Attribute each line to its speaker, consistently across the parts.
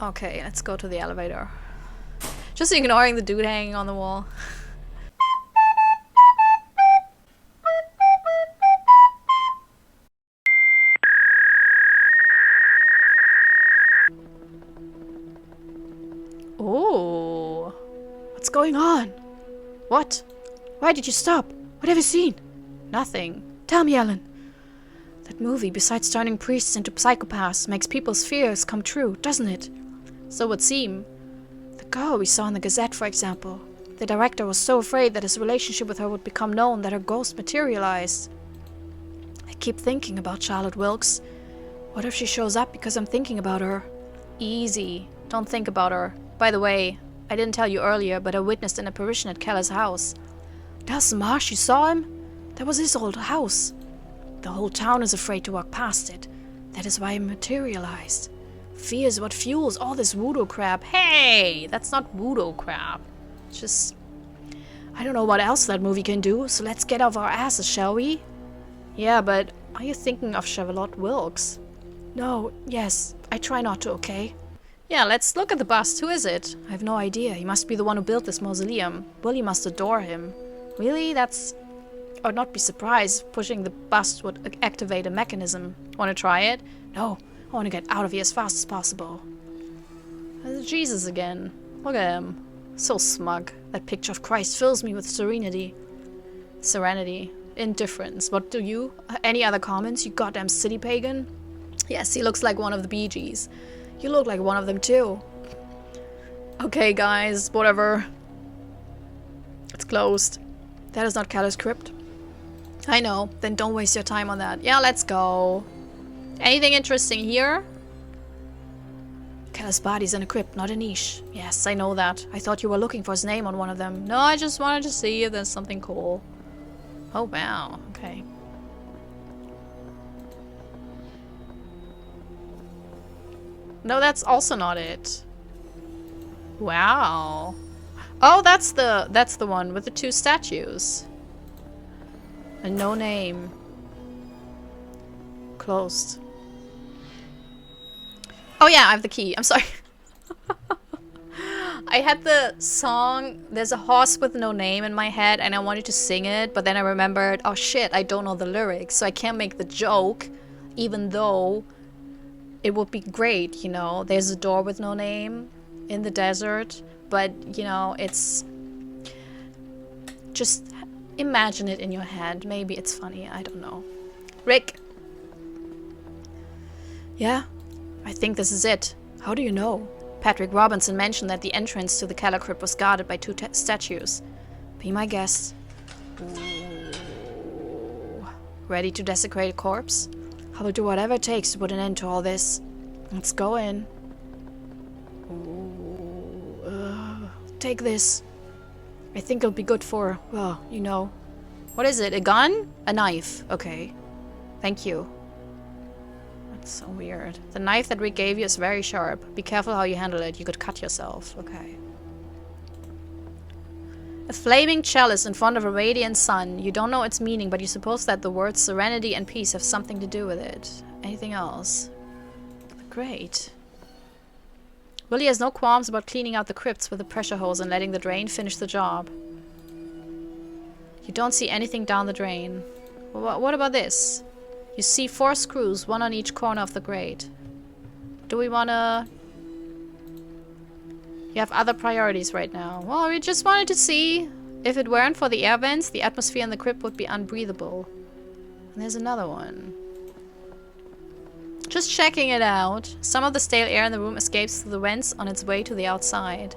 Speaker 1: Okay, let's go to the elevator. Just ignoring the dude hanging on the wall. Oh, what's going on? What? Why did you stop? What have you seen? Nothing. Tell me, Ellen. That movie, besides turning priests into psychopaths, makes people's fears come true, doesn't it? So it would seem. The girl we saw in the Gazette, for example. The director was so afraid that his relationship with her would become known that her ghost materialized. I keep thinking about Charlotte Wilkes. What if she shows up because I'm thinking about her? Easy. Don't think about her. By the way, I didn't tell you earlier, but I witnessed an apparition at Keller's house. Does Marsh, you saw him? That was his old house. The whole town is afraid to walk past it. That is why it materialized. Fear is what fuels all this voodoo crap. Hey, that's not voodoo crap. It's just... I don't know what else that movie can do, so let's get off our asses, shall we? Yeah, but are you thinking of Charlotte Wilkes? No, yes. I try not to, okay? Yeah, let's look at the bust. Who is it? I have no idea. He must be the one who built this mausoleum. Willie must adore him. Really? That's... I would not be surprised. Pushing the bust would activate a mechanism. Want to try it? No. I want to get out of here as fast as possible. There's Jesus again. Look at him. So smug. That picture of Christ fills me with serenity. Serenity. Indifference. What do you? Any other comments, you goddamn city pagan? Yes, he looks like one of the Bee Gees. You look like one of them too. Okay, guys. Whatever. It's closed. That is not Keller's crypt. I know. Then don't waste your time on that. Yeah, let's go. Anything interesting here? Keller's body's in a crypt, not a niche. Yes, I know that. I thought you were looking for his name on one of them. No, I just wanted to see if there's something cool. Oh, wow. Okay. No, that's also not it. Wow. Oh, that's the one with the two statues. And no name. Closed. Oh yeah, I have the key. I'm sorry. I had the song, there's a horse with no name in my head and I wanted to sing it, but then I remembered, oh shit, I don't know the lyrics, so I can't make the joke, even though it would be great, you know. There's a door with no name in the desert, but, you know, it's... Just imagine it in your head. Maybe it's funny, I don't know. Rick! Yeah? I think this is it. How do you know? Patrick Robinson mentioned that the entrance to the Keller crypt was guarded by two statues. Be my guest. Ooh. Ready to desecrate a corpse? I will do whatever it takes to put an end to all this. Let's go in. Ooh. Take this. I think it'll be good for, well, you know. What is it? A gun? A knife. Okay. Thank you. That's so weird. The knife that Rick gave you is very sharp. Be careful how you handle it. You could cut yourself. Okay. A flaming chalice in front of a radiant sun. You don't know its meaning, but you suppose that the words serenity and peace have something to do with it. Anything else? Great. Willie has no qualms about cleaning out the crypts with a pressure hose and letting the drain finish the job. You don't see anything down the drain. What about this? You see 4 screws, one on each corner of the grate. Do we wanna... You have other priorities right now. Well, we just wanted to see. If it weren't for the air vents, the atmosphere in the crypt would be unbreathable. And there's another one. Just checking it out. Some of the stale air in the room escapes through the vents on its way to the outside.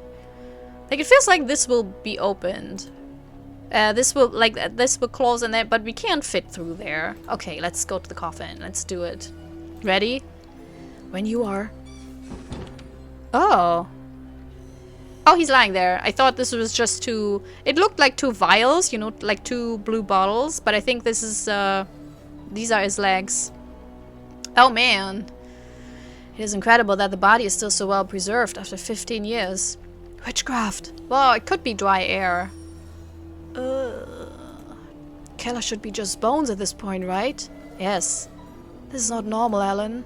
Speaker 1: Like, it feels like this will be opened. This will close in there, but we can't fit through there. Okay, let's go to the coffin. Let's do it. Ready? When you are. Oh. Oh, he's lying there. I thought this was just two... It looked like 2 vials, you know, like 2 blue bottles. But I think this is, these are his legs. Oh, man. It is incredible that the body is still so well preserved after 15 years. Witchcraft. Well, it could be dry air. Keller should be just bones at this point, right? Yes. This is not normal, Alan.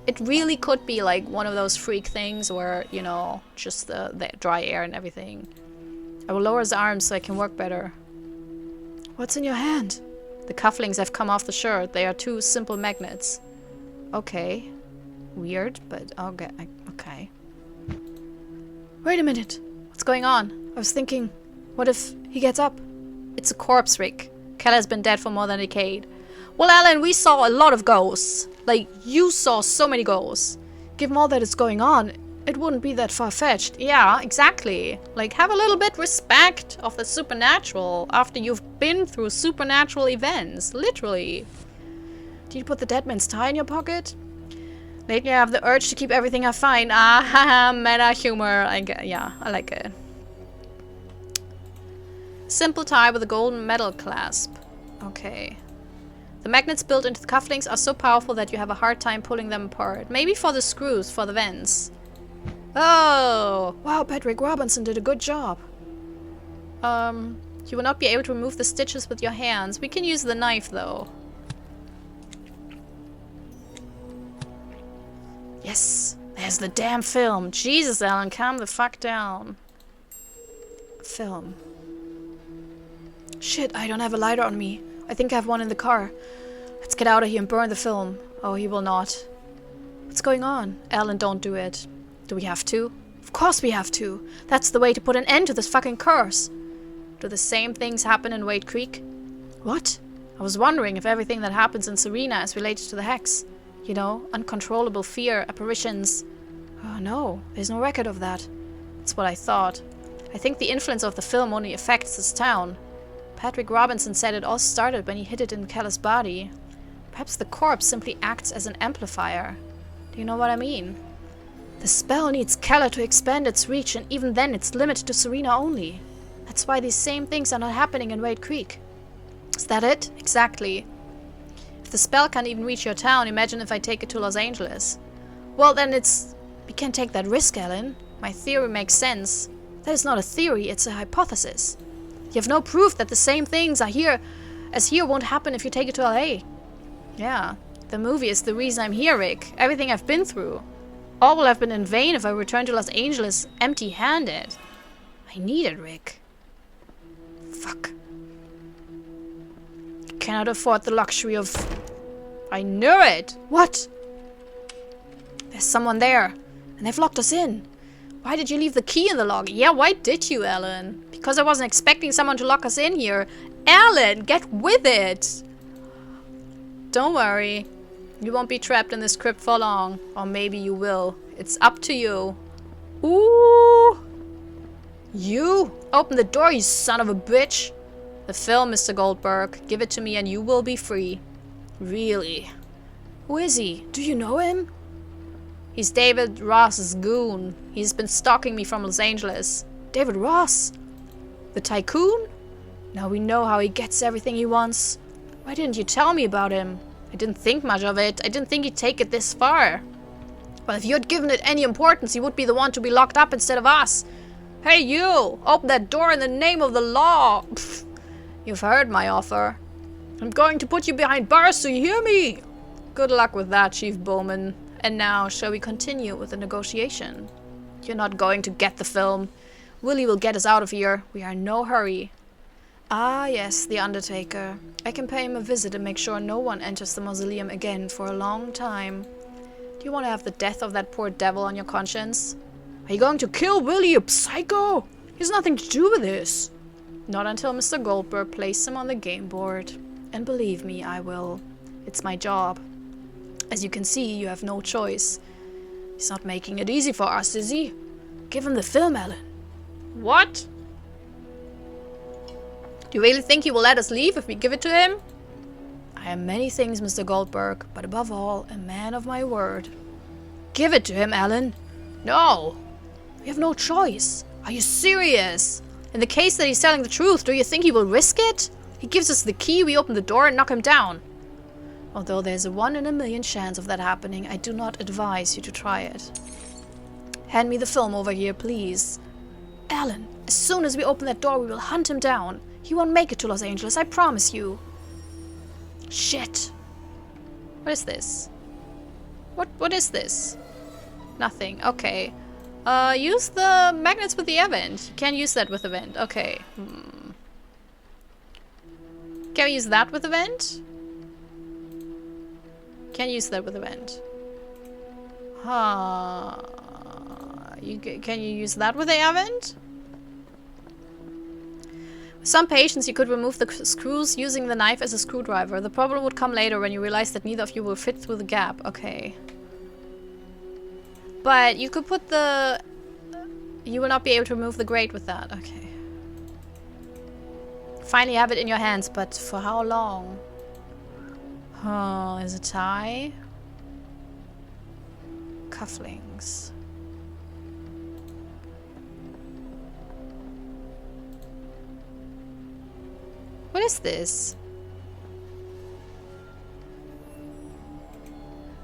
Speaker 1: It really could be like one of those freak things where, you know, just the dry air and everything. I will lower his arms so I can work better. What's in your hand? The cufflinks have come off the shirt. They are 2 simple magnets. Okay. Weird, but okay. Okay. Wait a minute. What's going on? I was thinking, what if he gets up? It's a corpse, Rick. Keller's been dead for more than a decade. Well, Alan, we saw a lot of ghosts. Like, you saw so many ghosts. Given all that is going on, it wouldn't be that far-fetched. Yeah, exactly. Like, have a little bit respect of the supernatural after you've been through supernatural events. Literally. Did you put the dead man's tie in your pocket? Lately I have the urge to keep everything I find. Ah, haha, meta humor. Yeah, I like it. Simple tie with a golden metal clasp. Okay. The magnets built into the cufflinks are so powerful that you have a hard time pulling them apart. Maybe for the screws, for the vents. Oh! Wow, Patrick Robinson did a good job. You will not be able to remove the stitches with your hands. We can use the knife, though. Yes! There's the damn film! Jesus, Alan, calm the fuck down. Film. Shit, I don't have a lighter on me. I think I have one in the car. Let's get out of here and burn the film. Oh, he will not. What's going on? Alan, don't do it. Do we have to? Of course we have to. That's the way to put an end to this fucking curse. Do the same things happen in Wade Creek? What? I was wondering if everything that happens in Serena is related to the hex. You know, uncontrollable fear, apparitions. Oh no, there's no record of that. That's what I thought. I think the influence of the film only affects this town. Patrick Robinson said it all started when he hid it in Keller's body. Perhaps the corpse simply acts as an amplifier. Do you know what I mean? The spell needs Keller to expand its reach, and even then it's limited to Serena only. That's why these same things are not happening in Wade Creek. Is that it? Exactly. If the spell can't even reach your town, imagine if I take it to Los Angeles. Well, then we can't take that risk, Ellen. My theory makes sense. That is not a theory, it's a hypothesis. You have no proof that the same things are here won't happen if you take it to LA. Yeah, the movie is the reason I'm here, Rick. Everything I've been through. All will have been in vain if I return to Los Angeles empty-handed. I need it, Rick. Fuck. I cannot afford the luxury of... I knew it! What? There's someone there, and they've locked us in. Why did you leave the key in the lock? Yeah, why did you, Ellen? Because I wasn't expecting someone to lock us in here. Ellen, get with it! Don't worry. You won't be trapped in this crypt for long. Or maybe you will. It's up to you. Ooh! You! Open the door, you son of a bitch! The film, Mr. Goldberg. Give it to me and you will be free. Really? Who is he? Do you know him? He's David Ross's goon. He's been stalking me from Los Angeles. David Ross? The tycoon? Now we know how he gets everything he wants. Why didn't you tell me about him? I didn't think much of it. I didn't think he'd take it this far. Well, if you had given it any importance, he would be the one to be locked up instead of us. Hey, you! Open that door in the name of the law! Pfft. You've heard my offer. I'm going to put you behind bars, so you hear me? Good luck with that, Chief Bowman. And now, shall we continue with the negotiation? You're not going to get the film. Willie will get us out of here. We are in no hurry. Ah, yes, the Undertaker. I can pay him a visit and make sure no one enters the mausoleum again for a long time. Do you want to have the death of that poor devil on your conscience? Are you going to kill Willie, you psycho? He has nothing to do with this. Not until Mr. Goldberg places him on the game board. And believe me, I will. It's my job. As you can see, you have no choice. He's not making it easy for us, is he? Give him the film, Ellen. What? Do you really think he will let us leave if we give it to him? I am many things, Mr. Goldberg, but above all, a man of my word. Give it to him, Ellen. No. We have no choice. Are you serious? In the case that he's telling the truth, do you think he will risk it? He gives us the key, we open the door and knock him down. Although there's a 1 in a million chance of that happening, I do not advise you to try it. Hand me the film over here, please. Alan, as soon as we open that door, we will hunt him down. He won't make it to Los Angeles, I promise you. Shit. What is this? What is this? Nothing. Okay. Use the magnets with the air vent. You can't use that with the vent. Okay. Can we use that with the vent? Can't use that with the vent. Huh. Can you use that with the air vent? With some patience, you could remove the screws using the knife as a screwdriver. The problem would come later when you realize that neither of you will fit through the gap. Okay. But you could put the... You will not be able to remove the grate with that. Okay. Finally have it in your hands, but for how long? There's a tie. Cufflinks. What is this?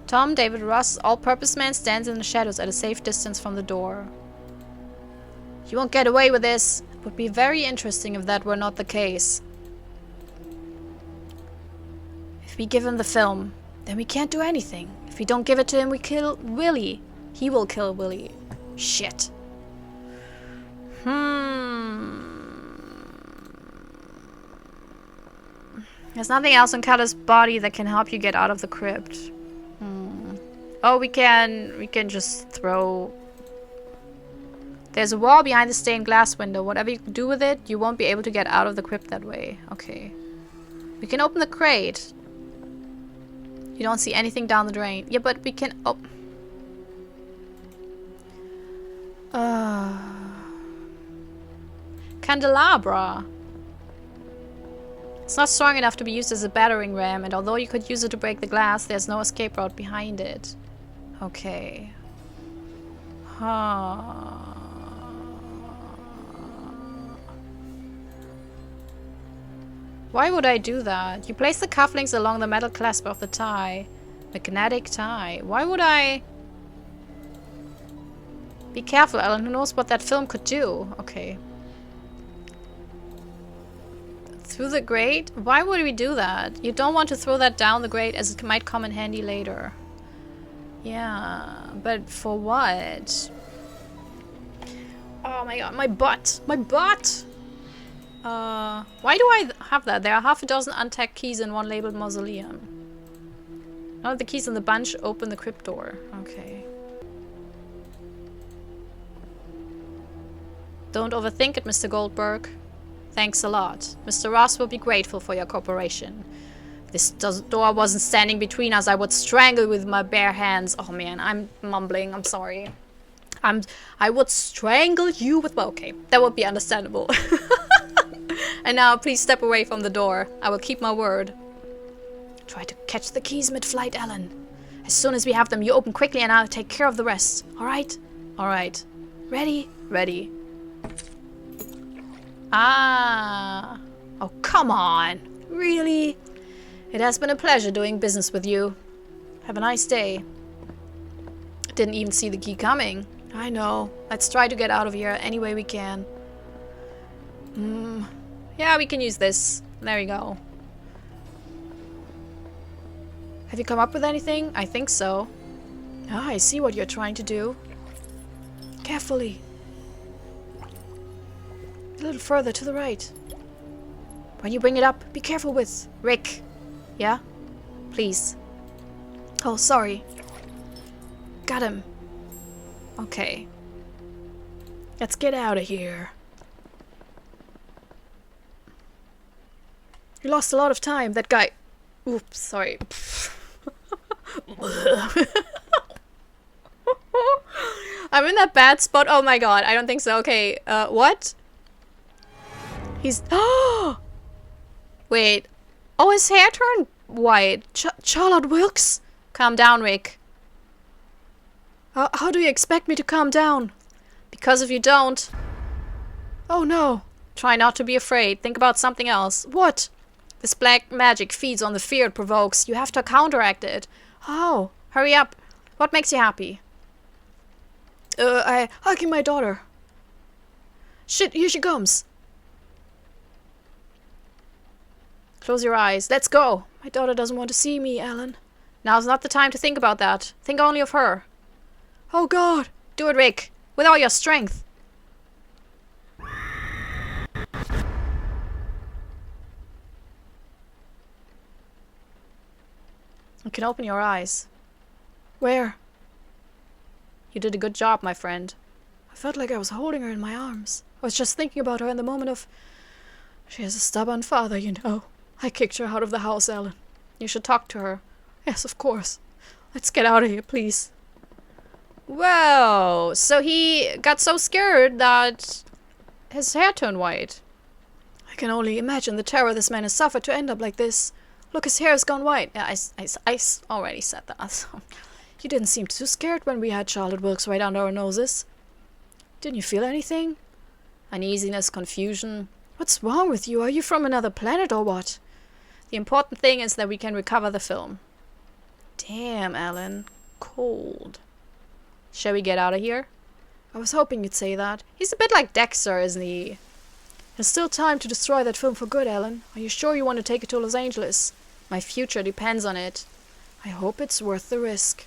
Speaker 1: Tom David Ross, all-purpose man, stands in the shadows at a safe distance from the door. You won't get away with this. It would be very interesting if that were not the case. If we give him the film, then we can't do anything. If we don't give it to him, we kill Willie. He will kill Willie. Shit. There's nothing else on Keller's body that can help you get out of the crypt. Oh, we can just throw... There's a wall behind the stained glass window. Whatever you do with it, you won't be able to get out of the crypt that way. Okay. We can open the crate. You don't see anything down the drain. Yeah, but we can... Oh. Candelabra. It's not strong enough to be used as a battering ram, and although you could use it to break the glass, there's no escape route behind it. Okay. Why would I do that? You place the cufflinks along the metal clasp of the tie. Magnetic tie. Why would I... Be careful, Alan. Who knows what that film could do? Okay. Through the grate? Why would we do that? You don't want to throw that down the grate as it might come in handy later. Yeah, but for what? Oh my god, my butt! My butt! Why do I have that? There are half a dozen untagged keys and one labeled mausoleum. None of the keys in the bunch open the crypt door. Okay. Don't overthink it, Mr. Goldberg. Thanks a lot. Mr. Ross will be grateful for your cooperation. If this door wasn't standing between us, I would strangle with my bare hands. Oh man, I'm mumbling. I'm sorry. I would strangle you with... Well, okay, that would be understandable. And now, please step away from the door. I will keep my word. Try to catch the keys mid-flight, Alan. As soon as we have them, you open quickly and I'll take care of the rest. Alright? Alright. Ready? Ready. Ah. Oh, come on. Really? It has been a pleasure doing business with you. Have a nice day. Didn't even see the key coming. I know. Let's try to get out of here any way we can. Yeah, we can use this. There you go. Have you come up with anything? I think so. Ah, I see what you're trying to do. Carefully. A little further to the right. When you bring it up, be careful with... Rick. Yeah? Please. Oh, sorry. Got him. Okay. Let's get out of here. You lost a lot of time. That guy... Oops, sorry. I'm in that bad spot. Oh my god, I don't think so. Okay, what? He's... Wait. Oh, his hair turned white. Charlotte Wilkes? Calm down, Rick. How do you expect me to calm down? Because if you don't... Oh no. Try not to be afraid. Think about something else. What? This black magic feeds on the fear it provokes. You have to counteract it. How? Hurry up. What makes you happy? Hugging my daughter. Shit, here she comes. Close your eyes. Let's go. My daughter doesn't want to see me, Alan. Now's not the time to think about that. Think only of her. Oh God! Do it, Rick! With all your strength! You can open your eyes. Where? You did a good job, my friend. I felt like I was holding her in my arms. I was just thinking about her in the moment of... She has a stubborn father, you know. I kicked her out of the house, Ellen. You should talk to her. Yes, of course. Let's get out of here, please. Whoa, so he got so scared that his hair turned white. I can only imagine the terror this man has suffered to end up like this. Look, his hair has gone white. Yeah, I already said that. You didn't seem too scared when we had Charlotte Wilkes right under our noses. Didn't you feel anything? Uneasiness, confusion. What's wrong with you? Are you from another planet or what? The important thing is that we can recover the film. Damn, Alan. Cold. Shall we get out of here? I was hoping you'd say that. He's a bit like Dexter, isn't he? There's still time to destroy that film for good, Alan. Are you sure you want to take it to Los Angeles? My future depends on it. I hope it's worth the risk.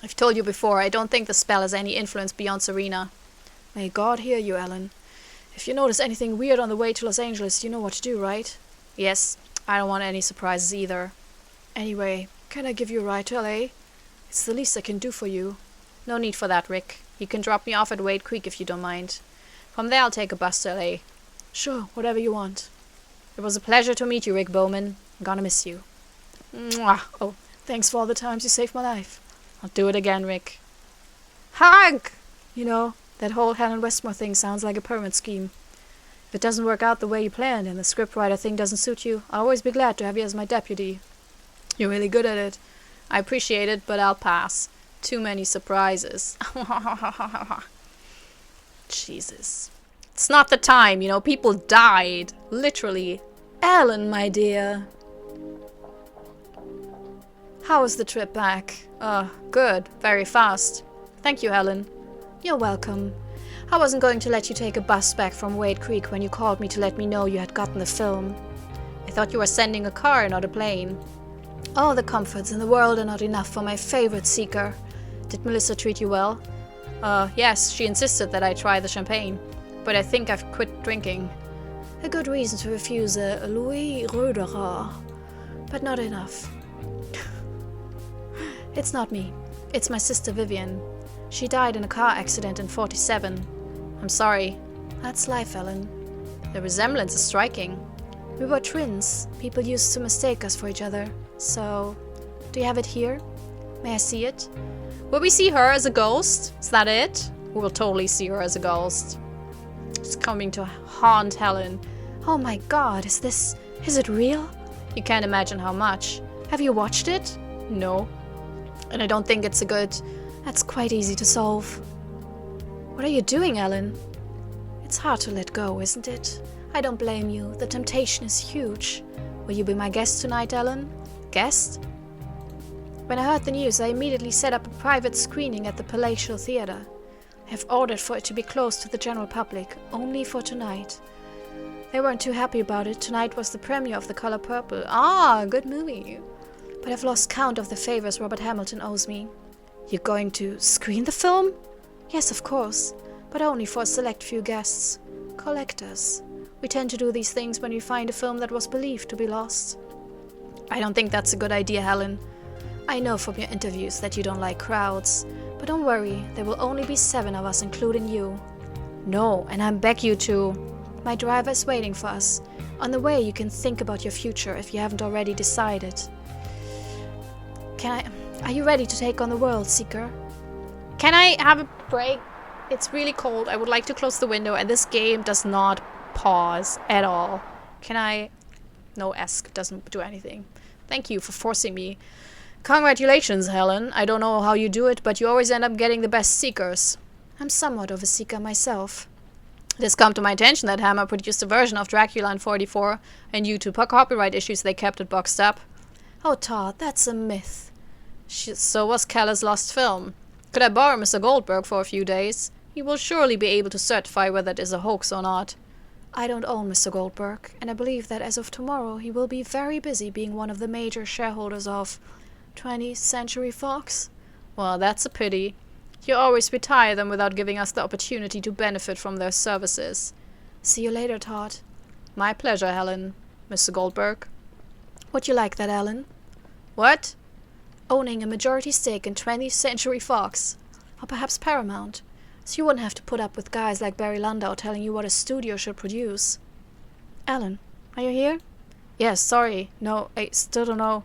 Speaker 1: I've told you before, I don't think the spell has any influence beyond Serena. May God hear you, Alan. If you notice anything weird on the way to Los Angeles, you know what to do, right? Yes, I don't want any surprises either. Anyway, can I give you a ride to LA? It's the least I can do for you. No need for that, Rick. You can drop me off at Wade Creek if you don't mind. From there I'll take a bus to LA. Sure, whatever you want. It was a pleasure to meet you, Rick Bowman. I'm gonna miss you. Mwah. Oh, thanks for all the times you saved my life. I'll do it again, Rick. Hug! You know, that whole Helen Westmore thing sounds like a pyramid scheme. If it doesn't work out the way you planned and the scriptwriter thing doesn't suit you, I'll always be glad to have you as my deputy. You're really good at it. I appreciate it, but I'll pass. Too many surprises. Jesus. It's not the time, you know, people died. Literally. Ellen, my dear. How was the trip back? Good. Very fast. Thank you, Helen. You're welcome. I wasn't going to let you take a bus back from Wade Creek when you called me to let me know you had gotten the film. I thought you were sending a car, not a plane. All the comforts in the world are not enough for my favorite seeker. Did Melissa treat you well? Yes, she insisted that I try the champagne. But I think I've quit drinking. A good reason to refuse a Louis Roederer. But not enough. It's not me. It's my sister Vivian. She died in a car accident in 47. I'm sorry. That's life, Ellen. The resemblance is striking. We were twins. People used to mistake us for each other. So, do you have it here? May I see it? Will we see her as a ghost? Is that it? We will totally see her as a ghost. It's coming to haunt Helen. Oh my God, is it real? You can't imagine how much. Have you watched it? No. And I don't think it's a good... That's quite easy to solve. What are you doing, Ellen? It's hard to let go, isn't it? I don't blame you. The temptation is huge. Will you be my guest tonight, Ellen? Guest? When I heard the news, I immediately set up a private screening at the Palatial Theatre. I have ordered for it to be closed to the general public, only for tonight. They weren't too happy about it. Tonight was the premiere of The Color Purple. Ah, good movie. But I've lost count of the favors Robert Hamilton owes me. You're going to screen the film? Yes, of course, but only for a select few guests. Collectors. We tend to do these things when we find a film that was believed to be lost. I don't think that's a good idea, Helen. I know from your interviews that you don't like crowds, but don't worry, there will only be 7 of us, including you. No, and I beg you to. My driver is waiting for us. On the way, you can think about your future if you haven't already decided. Are you ready to take on the world, Seeker? Can I have a break? It's really cold. I would like to close the window, and this game does not pause at all. Can I? No, ESC doesn't do anything. Thank you for forcing me. Congratulations, Helen. I don't know how you do it, but you always end up getting the best seekers. I'm somewhat of a seeker myself. It has come to my attention that Hammer produced a version of Dracula in 44, and due to copyright issues they kept it boxed up. Oh, Todd, that's a myth. So was Keller's lost film. Could I borrow Mr. Goldberg for a few days? He will surely be able to certify whether it is a hoax or not. I don't own Mr. Goldberg, and I believe that as of tomorrow he will be very busy being one of the major shareholders of 20th Century Fox? Well, that's a pity. You always retire them without giving us the opportunity to benefit from their services. See you later, Todd. My pleasure, Helen. Mr. Goldberg. Would you like that, Alan? What? Owning a majority stake in 20th Century Fox. Or perhaps Paramount. So you wouldn't have to put up with guys like Barry Landau telling you what a studio should produce. Alan, are you here? Yes, sorry. No, I still don't know.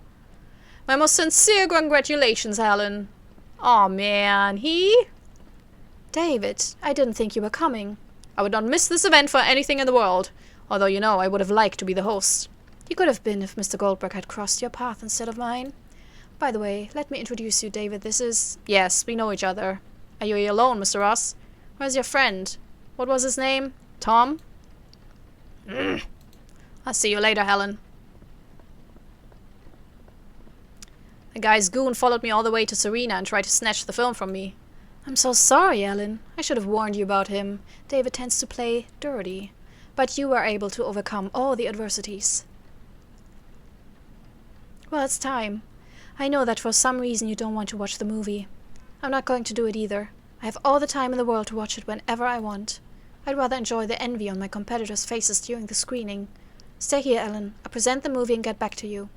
Speaker 1: My most sincere congratulations, Alan. Aw, man, David, I didn't think you were coming. I would not miss this event for anything in the world. Although, you know, I would have liked to be the host. You could have been if Mr. Goldberg had crossed your path instead of mine. By the way, let me introduce you, David. This is... Yes, we know each other. Are you here alone, Mr. Ross? Where's your friend? What was his name? Tom? I'll see you later, Helen. The guy's goon followed me all the way to Serena and tried to snatch the film from me. I'm so sorry, Alan. I should have warned you about him. David tends to play dirty. But you were able to overcome all the adversities. Well, it's time. I know that for some reason you don't want to watch the movie. I'm not going to do it either. I have all the time in the world to watch it whenever I want. I'd rather enjoy the envy on my competitors' faces during the screening. Stay here, Alan. I'll present the movie and get back to you.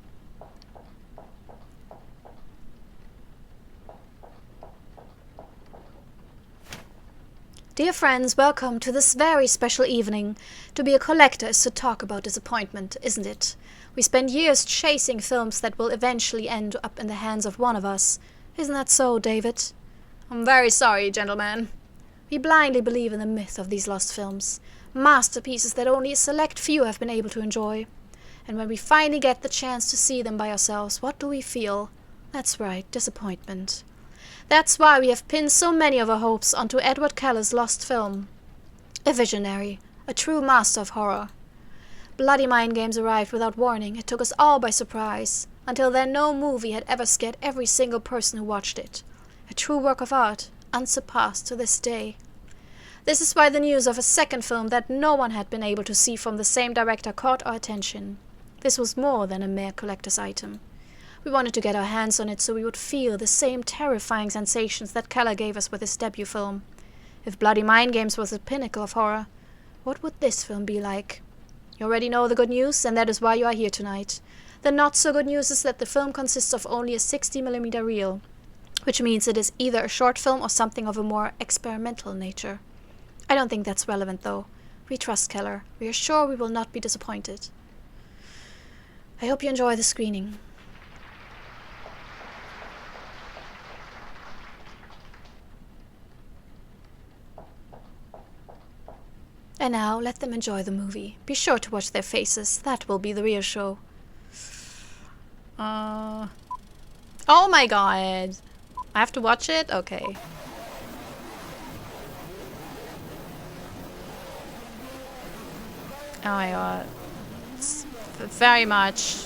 Speaker 1: Dear friends, welcome to this very special evening. To be a collector is to talk about disappointment, isn't it? We spend years chasing films that will eventually end up in the hands of one of us. Isn't that so, David? I'm very sorry, gentlemen. We blindly believe in the myth of these lost films. Masterpieces that only a select few have been able to enjoy. And when we finally get the chance to see them by ourselves, what do we feel? That's right, disappointment. That's why we have pinned so many of our hopes onto Edward Keller's lost film. A visionary, a true master of horror. Bloody Mind Games arrived without warning. It took us all by surprise. Until then, no movie had ever scared every single person who watched it. A true work of art, unsurpassed to this day. This is why the news of a second film that no one had been able to see from the same director caught our attention. This was more than a mere collector's item. We wanted to get our hands on it so we would feel the same terrifying sensations that Keller gave us with his debut film. If Bloody Mind Games was the pinnacle of horror, what would this film be like? You already know the good news, and that is why you are here tonight. The not-so-good news is that the film consists of only a 60mm reel, which means it is either a short film or something of a more experimental nature. I don't think that's relevant, though. We trust Keller. We are sure we will not be disappointed. I hope you enjoy the screening. And now, let them enjoy the movie. Be sure to watch their faces. That will be the real show. Oh my god. I have to watch it? Okay. Oh my god. It's very much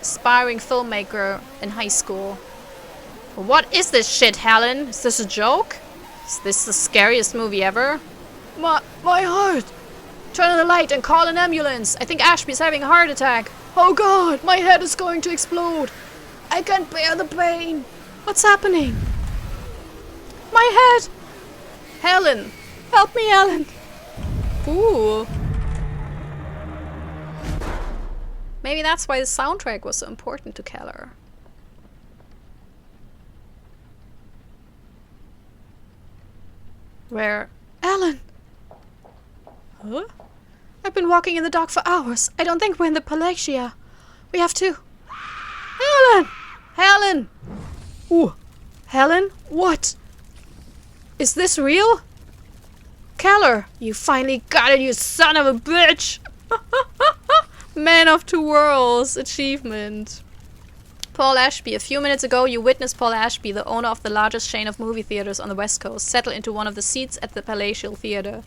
Speaker 1: aspiring filmmaker in high school. What is this shit, Helen? Is this a joke? Is this the scariest movie ever? My heart! Turn on the light and call an ambulance. I think Ashby's having a heart attack. Oh god, my head is going to explode. I can't bear the pain. What's happening? My head! Helen! Help me, Helen! Ooh. Maybe that's why the soundtrack was so important to Keller. Where? Alan! Huh? I've been walking in the dark for hours. I don't think we're in the Palatia. We have to... Helen! Helen! Ooh. Helen? What? Is this real? Keller! You finally got it, you son of a bitch! Man of two worlds. Achievement. Paul Ashby. A few minutes ago, you witnessed Paul Ashby, the owner of the largest chain of movie theaters on the West Coast, settle into one of the seats at the Palatial Theater.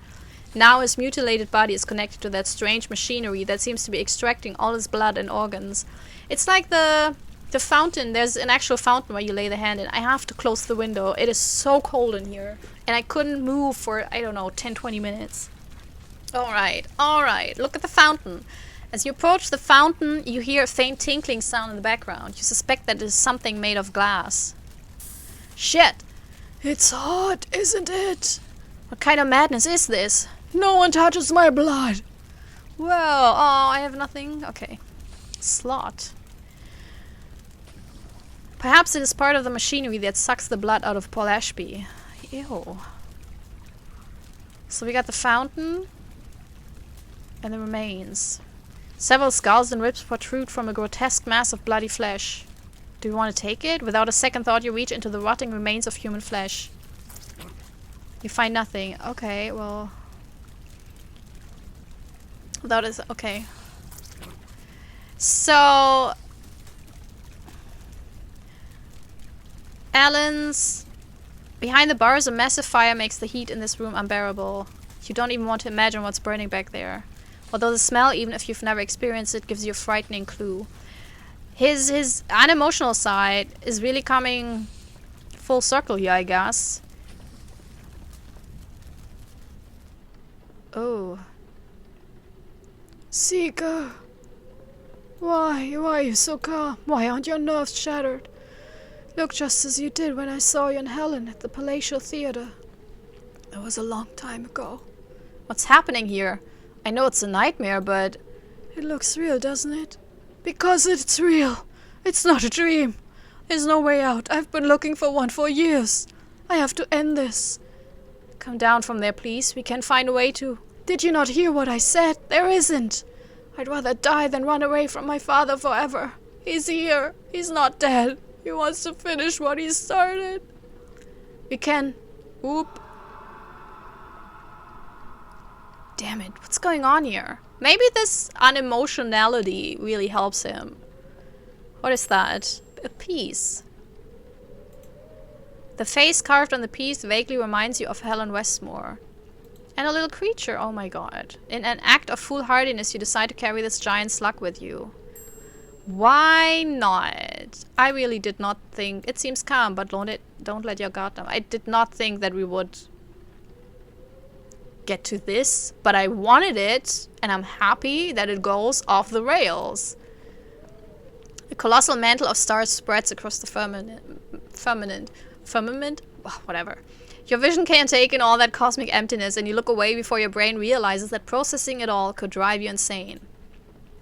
Speaker 1: Now his mutilated body is connected to that strange machinery that seems to be extracting all his blood and organs. It's like the fountain. There's an actual fountain where you lay the hand in. I have to close the window. It is so cold in here. And I couldn't move for, I don't know, 10-20 minutes. Alright. Look at the fountain. As you approach the fountain, you hear a faint tinkling sound in the background. You suspect that it is something made of glass. Shit!
Speaker 2: It's hot, isn't it?
Speaker 1: What kind of madness is this?
Speaker 2: No one touches my blood.
Speaker 1: Well, oh, I have nothing. Okay. Slot. Perhaps it is part of the machinery that sucks the blood out of Paul Ashby. Ew. So we got the fountain and the remains. Several skulls and ribs protrude from a grotesque mass of bloody flesh. Do you want to take it? Without a second thought, you reach into the rotting remains of human flesh. You find nothing. Okay, well... That is... Okay. So... Alan's... Behind the bars, a massive fire makes the heat in this room unbearable. You don't even want to imagine what's burning back there. Although the smell, even if you've never experienced it, gives you a frightening clue. His unemotional side is really coming full circle here, I guess. Oh.
Speaker 2: Seeker. Why are you so calm? Why aren't your nerves shattered? Look just as you did when I saw you and Helen at the Palatial Theatre. That was a long time ago.
Speaker 1: What's happening here? I know it's a nightmare, but...
Speaker 2: It looks real, doesn't it? Because it's real. It's not a dream. There's no way out. I've been looking for one for years. I have to end this.
Speaker 1: Come down from there, please. We can find a way to...
Speaker 2: Did you not hear what I said? There isn't. I'd rather die than run away from my father forever. He's here. He's not dead. He wants to finish what he started.
Speaker 1: We can... Oop. Damn it. What's going on here? Maybe this unemotionality really helps him. What is that? A piece. The face carved on the piece vaguely reminds you of Helen Westmore. And a little creature, oh my god. In an act of foolhardiness, you decide to carry this giant slug with you. Why not? I really did not think... It seems calm, but don't let your guard down. I did not think that we would get to this, but I wanted it, and I'm happy that it goes off the rails. A colossal mantle of stars spreads across the firmament? Whatever. Your vision can't take in all that cosmic emptiness, and you look away before your brain realizes that processing it all could drive you insane.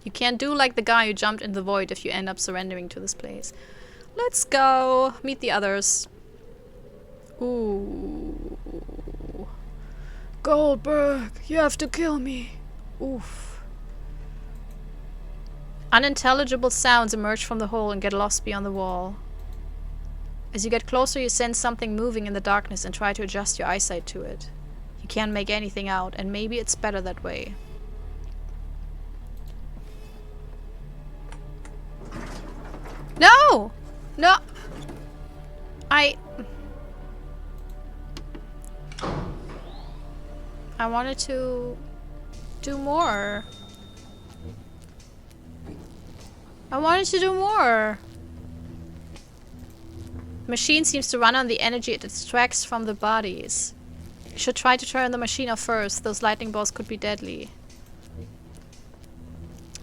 Speaker 1: You can't do like the guy who jumped in the void if you end up surrendering to this place. Let's go meet the others. Ooh.
Speaker 2: Goldberg, you have to kill me.
Speaker 1: Oof. Unintelligible sounds emerge from the hole and get lost beyond the wall. As you get closer, you sense something moving in the darkness and try to adjust your eyesight to it. You can't make anything out, and maybe it's better that way. No! No! I wanted to do more. I wanted to do more. The machine seems to run on the energy it extracts from the bodies. You should try to turn the machine off first. Those lightning bolts could be deadly.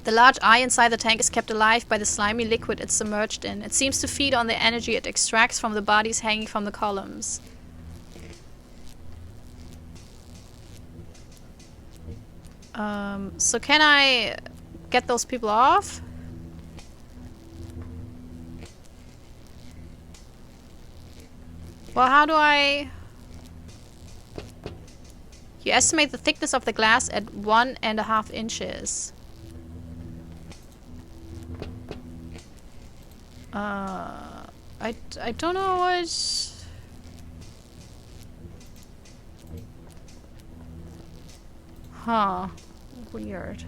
Speaker 1: The large eye inside the tank is kept alive by the slimy liquid it's submerged in. It seems to feed on the energy it extracts from the bodies hanging from the columns. So can I get those people off? Well, how do I... You estimate the thickness of the glass at 1.5 inches. I don't know what... Huh. Weird.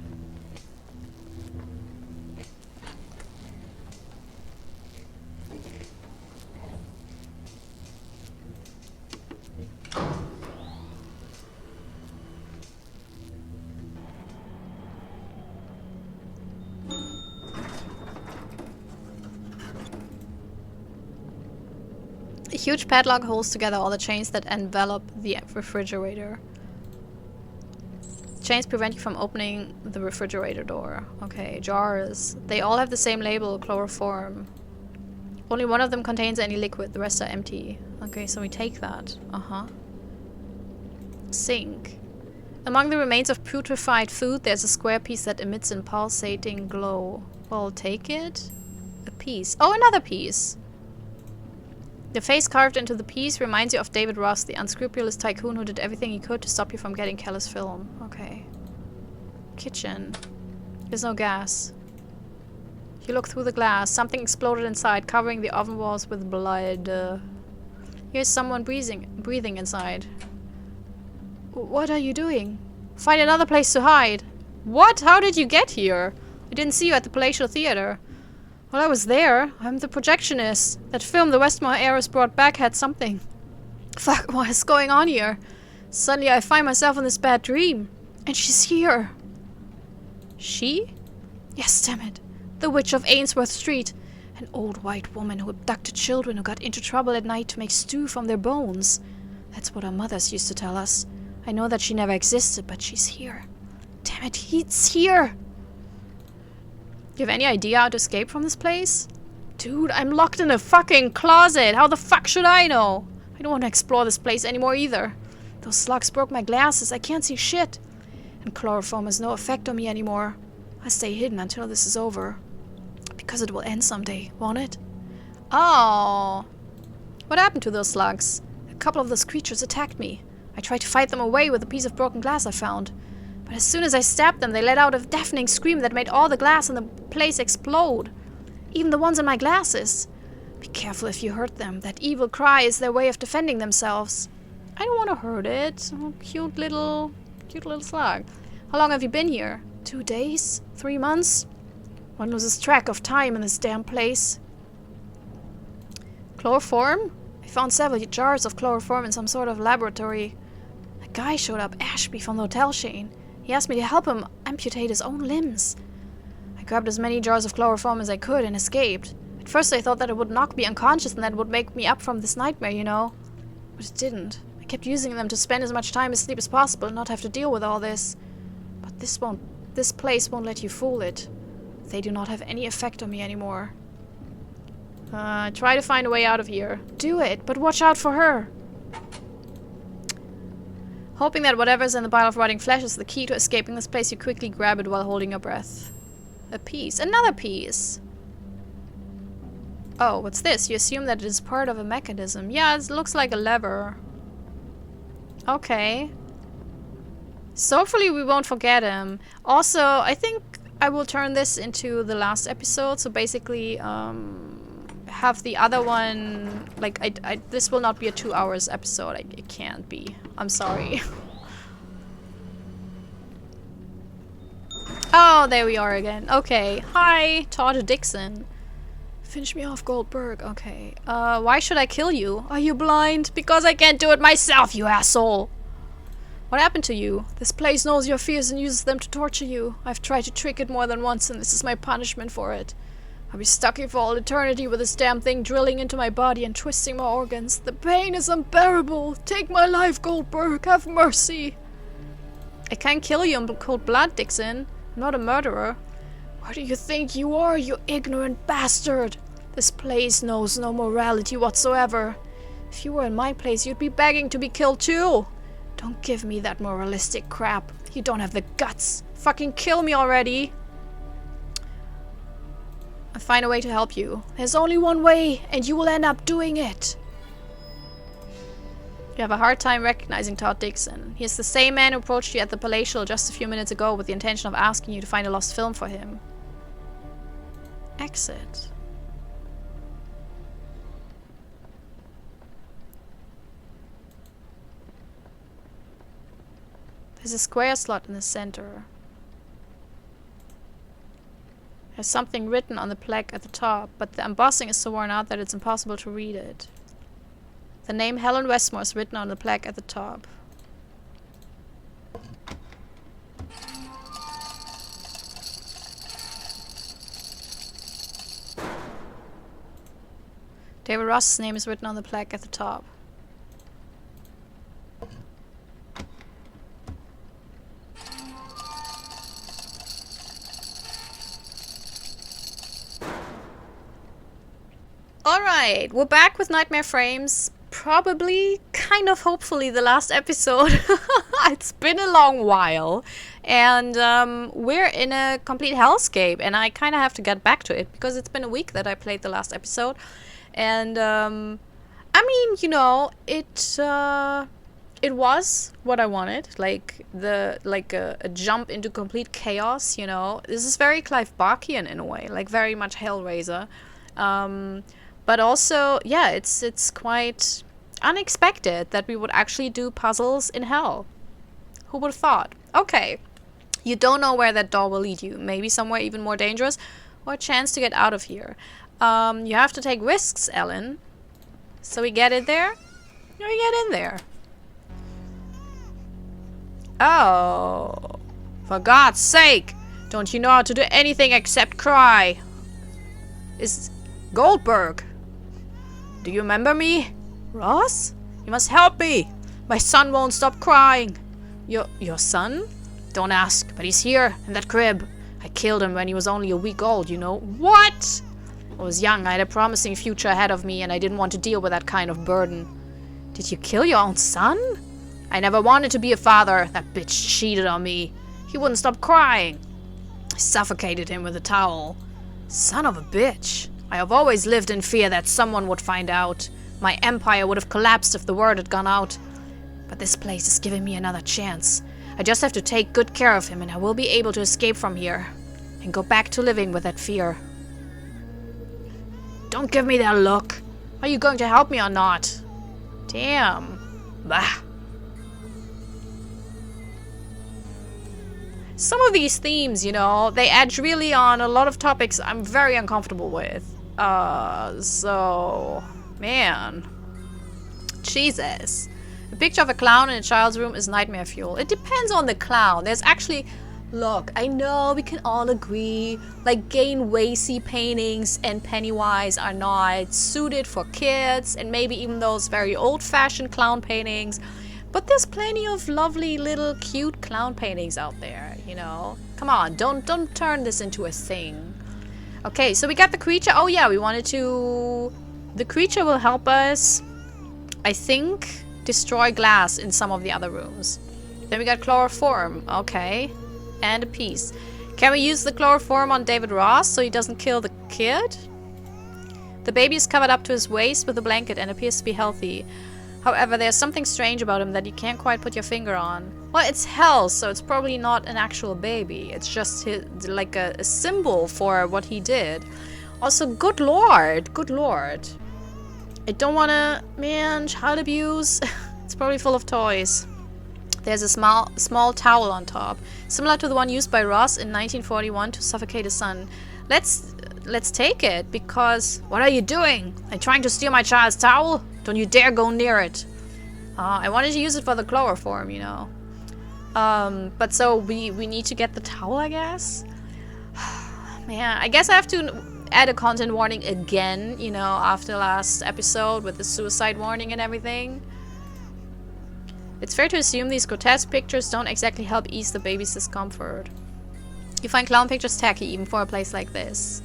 Speaker 1: A huge padlock holds together all the chains that envelop the refrigerator. Chains prevent you from opening the refrigerator door. Okay, jars. They all have the same label, chloroform. Only one of them contains any liquid, the rest are empty. Okay, so we take that. Uh-huh. Sink. Among the remains of putrefied food, there's a square piece that emits a pulsating glow. Well, take it. A piece. Oh, another piece! The face carved into the piece reminds you of David Ross, the unscrupulous tycoon who did everything he could to stop you from getting Keller's film. Okay. Kitchen. There's no gas. You look through the glass. Something exploded inside, covering the oven walls with blood. Here's someone breathing inside.
Speaker 2: What are you doing?
Speaker 1: Find another place to hide. What? How did you get here? I didn't see you at the Palatial Theatre. Well, I was there. I'm the projectionist. That film the Westmore heiress brought back had something. Fuck, what is going on here? Suddenly I find myself in this bad dream. And she's here. She? Yes, damn it. The Witch of Ainsworth Street. An old white woman who abducted children who got into trouble at night to make stew from their bones. That's what our mothers used to tell us. I know that she never existed, but she's here. Damn it, he's here! Do you have any idea how to escape from this place? Dude, I'm locked in a fucking closet! How the fuck should I know? I don't want to explore this place anymore either. Those slugs broke my glasses, I can't see shit. And chloroform has no effect on me anymore. I stay hidden until this is over. Because it will end someday, won't it? Oh! What happened to those slugs? A couple of those creatures attacked me. I tried to fight them away with a piece of broken glass I found. But as soon as I stabbed them, they let out a deafening scream that made all the glass in the place explode. Even the ones in my glasses. Be careful if you hurt them. That evil cry is their way of defending themselves. I don't want to hurt it. Oh, cute little slug. How long have you been here? 2 days? 3 months? One loses track of time in this damn place. Chloroform? I found several jars of chloroform in some sort of laboratory. A guy showed up, Ashby, from the hotel chain. He asked me to help him amputate his own limbs. I grabbed as many jars of chloroform as I could and escaped. At first I thought that it would knock me unconscious and that it would make me up from this nightmare, you know. But it didn't. I kept using them to spend as much time asleep as possible and not have to deal with all this. But this place won't let you fool it. They do not have any effect on me anymore. Try to find a way out of here. Do it, but watch out for her. Hoping that whatever's in the pile of rotting flesh is the key to escaping this place, you quickly grab it while holding your breath. A piece. Another piece! Oh, what's this? You assume that it is part of a mechanism. Yeah, it looks like a lever. Okay. So hopefully we won't forget him. Also, I think I will turn this into the last episode. So basically, have the other one... Like, this will not be a 2 hours episode. It can't be. I'm sorry. Oh, there we are again. Okay. Hi, Todd Dixon. Finish me off, Goldberg. Okay. Why should I kill you? Are you blind? Because I can't do it myself, you asshole! What happened to you? This place knows your fears and uses them to torture you. I've tried to trick it more than once, and this is my punishment for it. I'll be stuck here for all eternity with this damn thing drilling into my body and twisting my organs. The pain is unbearable. Take my life, Goldberg. Have mercy. I can't kill you in cold blood, Dixon. I'm not a murderer. What do you think you are, you ignorant bastard? This place knows no morality whatsoever. If you were in my place, you'd be begging to be killed too. Don't give me that moralistic crap. You don't have the guts. Fucking kill me already. I'll find a way to help you. There's only one way, and you will end up doing it. You have a hard time recognizing Todd Dixon. He is the same man who approached you at the Palatial just a few minutes ago with the intention of asking you to find a lost film for him. Exit. There's a square slot in the center. There's something written on the plaque at the top, but the embossing is so worn out that it's impossible to read it. The name Helen Westmore is written on the plaque at the top. David Ross's name is written on the plaque at the top. Alright, we're back with Nightmare Frames. Probably, kind of, hopefully, the last episode. It's been a long while. And we're in a complete hellscape. And I kind of have to get back to it. Because it's been a week that I played the last episode. And, I mean, you know, it was what I wanted. Like, a jump into complete chaos, you know. This is very Clive Barker-ish in a way. Like, very much Hellraiser. But also, yeah, it's quite unexpected that we would actually do puzzles in hell. Who would have thought? Okay, you don't know where that door will lead you. Maybe somewhere even more dangerous, or a chance to get out of here. You have to take risks, Ellen. So we get in there? We get in there. Oh, for God's sake! Don't you know how to do anything except cry? Is Goldberg? Do you remember me? Ross? You must help me. My son won't stop crying. Your son? Don't ask, but he's here, in that crib. I killed him when he was only a week old, you know. What? I was young, I had a promising future ahead of me, and I didn't want to deal with that kind of burden. Did you kill your own son? I never wanted to be a father. That bitch cheated on me. He wouldn't stop crying. I suffocated him with a towel. Son of a bitch. I have always lived in fear that someone would find out. My empire would have collapsed if the word had gone out. But this place is giving me another chance. I just have to take good care of him and I will be able to escape from here. And go back to living with that fear. Don't give me that look. Are you going to help me or not? Damn. Bah. Some of these themes, you know, they edge really on a lot of topics I'm very uncomfortable with. So... Man. Jesus. A picture of a clown in a child's room is nightmare fuel. It depends on the clown. There's actually... Look, I know we can all agree, like Gain Wasey paintings and Pennywise are not suited for kids, and maybe even those very old-fashioned clown paintings. But there's plenty of lovely little cute clown paintings out there, you know. Come on, don't turn this into a thing. Okay, so we got the creature. Oh yeah, we wanted to... The creature will help us, I think, destroy glass in some of the other rooms. Then we got chloroform. Okay. And a piece. Can we use the chloroform on David Ross so he doesn't kill the kid? The baby is covered up to his waist with a blanket and appears to be healthy. However, there's something strange about him that you can't quite put your finger on. Well, it's hell, so it's probably not an actual baby. It's just like a symbol for what he did. Also, good lord. Good lord. I don't wanna... Man, child abuse. It's probably full of toys. There's a small towel on top, similar to the one used by Ross in 1941 to suffocate his son. Let's take it, because... What are you doing? Are you trying to steal my child's towel? Don't you dare go near it. I wanted to use it for the chloroform, you know. But so we need to get the towel, I guess? Man, I guess I have to add a content warning again, you know, after last episode with the suicide warning and everything. It's fair to assume these grotesque pictures don't exactly help ease the baby's discomfort. You find clown pictures tacky even for a place like this.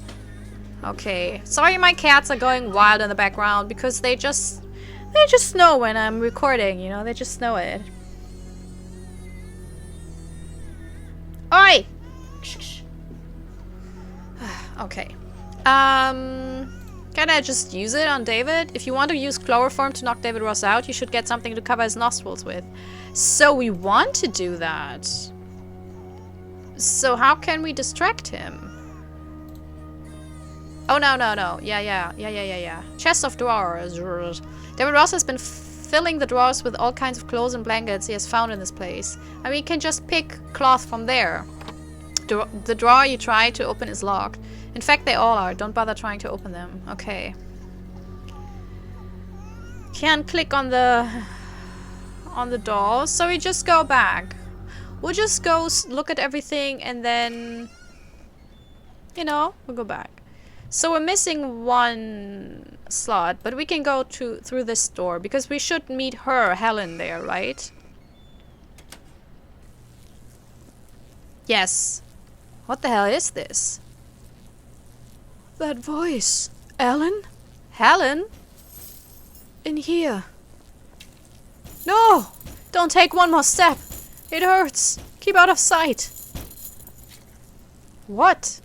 Speaker 1: Okay. Sorry my cats are going wild in the background because they just know when I'm recording, you know, they just know it. Oi! Shh. Okay. Can I just use it on David? If you want to use chloroform to knock David Ross out, you should get something to cover his nostrils with. So we want to do that. So how can we distract him? Oh, no. Yeah. Chest of drawers. David Ross has been filling the drawers with all kinds of clothes and blankets he has found in this place. And we can just pick cloth from there. The drawer you try to open is locked. In fact, they all are. Don't bother trying to open them. Okay. Can't click on the doll, so we just go back. We'll just go look at everything and then, you know, we'll go back. So we're missing one slot, but we can go through this door because we should meet her, Helen, there, right? Yes. What the hell is this?
Speaker 2: That voice. Ellen?
Speaker 1: Helen?
Speaker 2: In here.
Speaker 1: No! Don't take one more step. It hurts. Keep out of sight. What?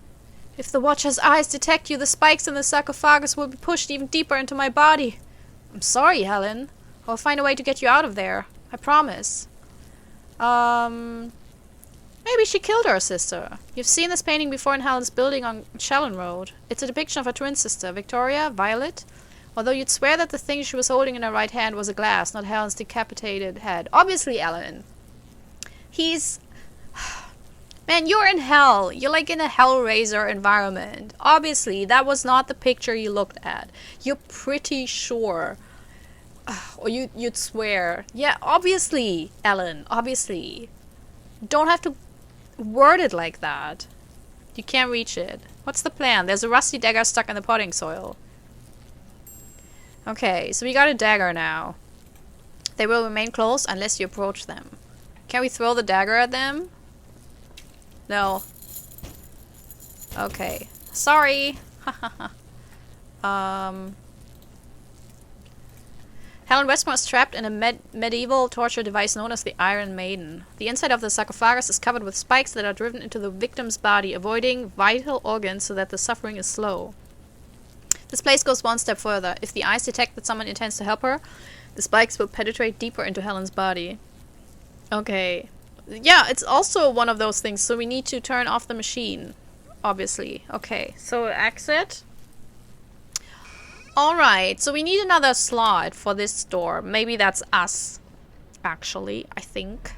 Speaker 1: If the Watcher's eyes detect you, the spikes in the sarcophagus will be pushed even deeper into my body. I'm sorry, Helen. I'll find a way to get you out of there. I promise. Maybe she killed her sister. You've seen this painting before in Helen's building on Shallon Road. It's a depiction of her twin sister, Victoria, Violet. Although you'd swear that the thing she was holding in her right hand was a glass, not Helen's decapitated head. Obviously, Ellen. He's... Man, you're in hell. You're like in a Hellraiser environment. Obviously, that was not the picture you looked at. You're pretty sure. Or you'd swear. Yeah, obviously, Ellen. Obviously. Don't have to word it like that. You can't reach it. What's the plan? There's a rusty dagger stuck in the potting soil. Okay, so we got a dagger now. They will remain close unless you approach them. Can we throw the dagger at them? No. Okay. Sorry. Helen Westmore is trapped in a medieval torture device known as the Iron Maiden. The inside of the sarcophagus is covered with spikes that are driven into the victim's body, avoiding vital organs so that the suffering is slow. This place goes one step further. If the eyes detect that someone intends to help her, the spikes will penetrate deeper into Helen's body. Okay. Yeah, it's also one of those things, so we need to turn off the machine. Obviously. Okay, so exit. Alright, so we need another slot for this door. Maybe that's us. Actually, I think.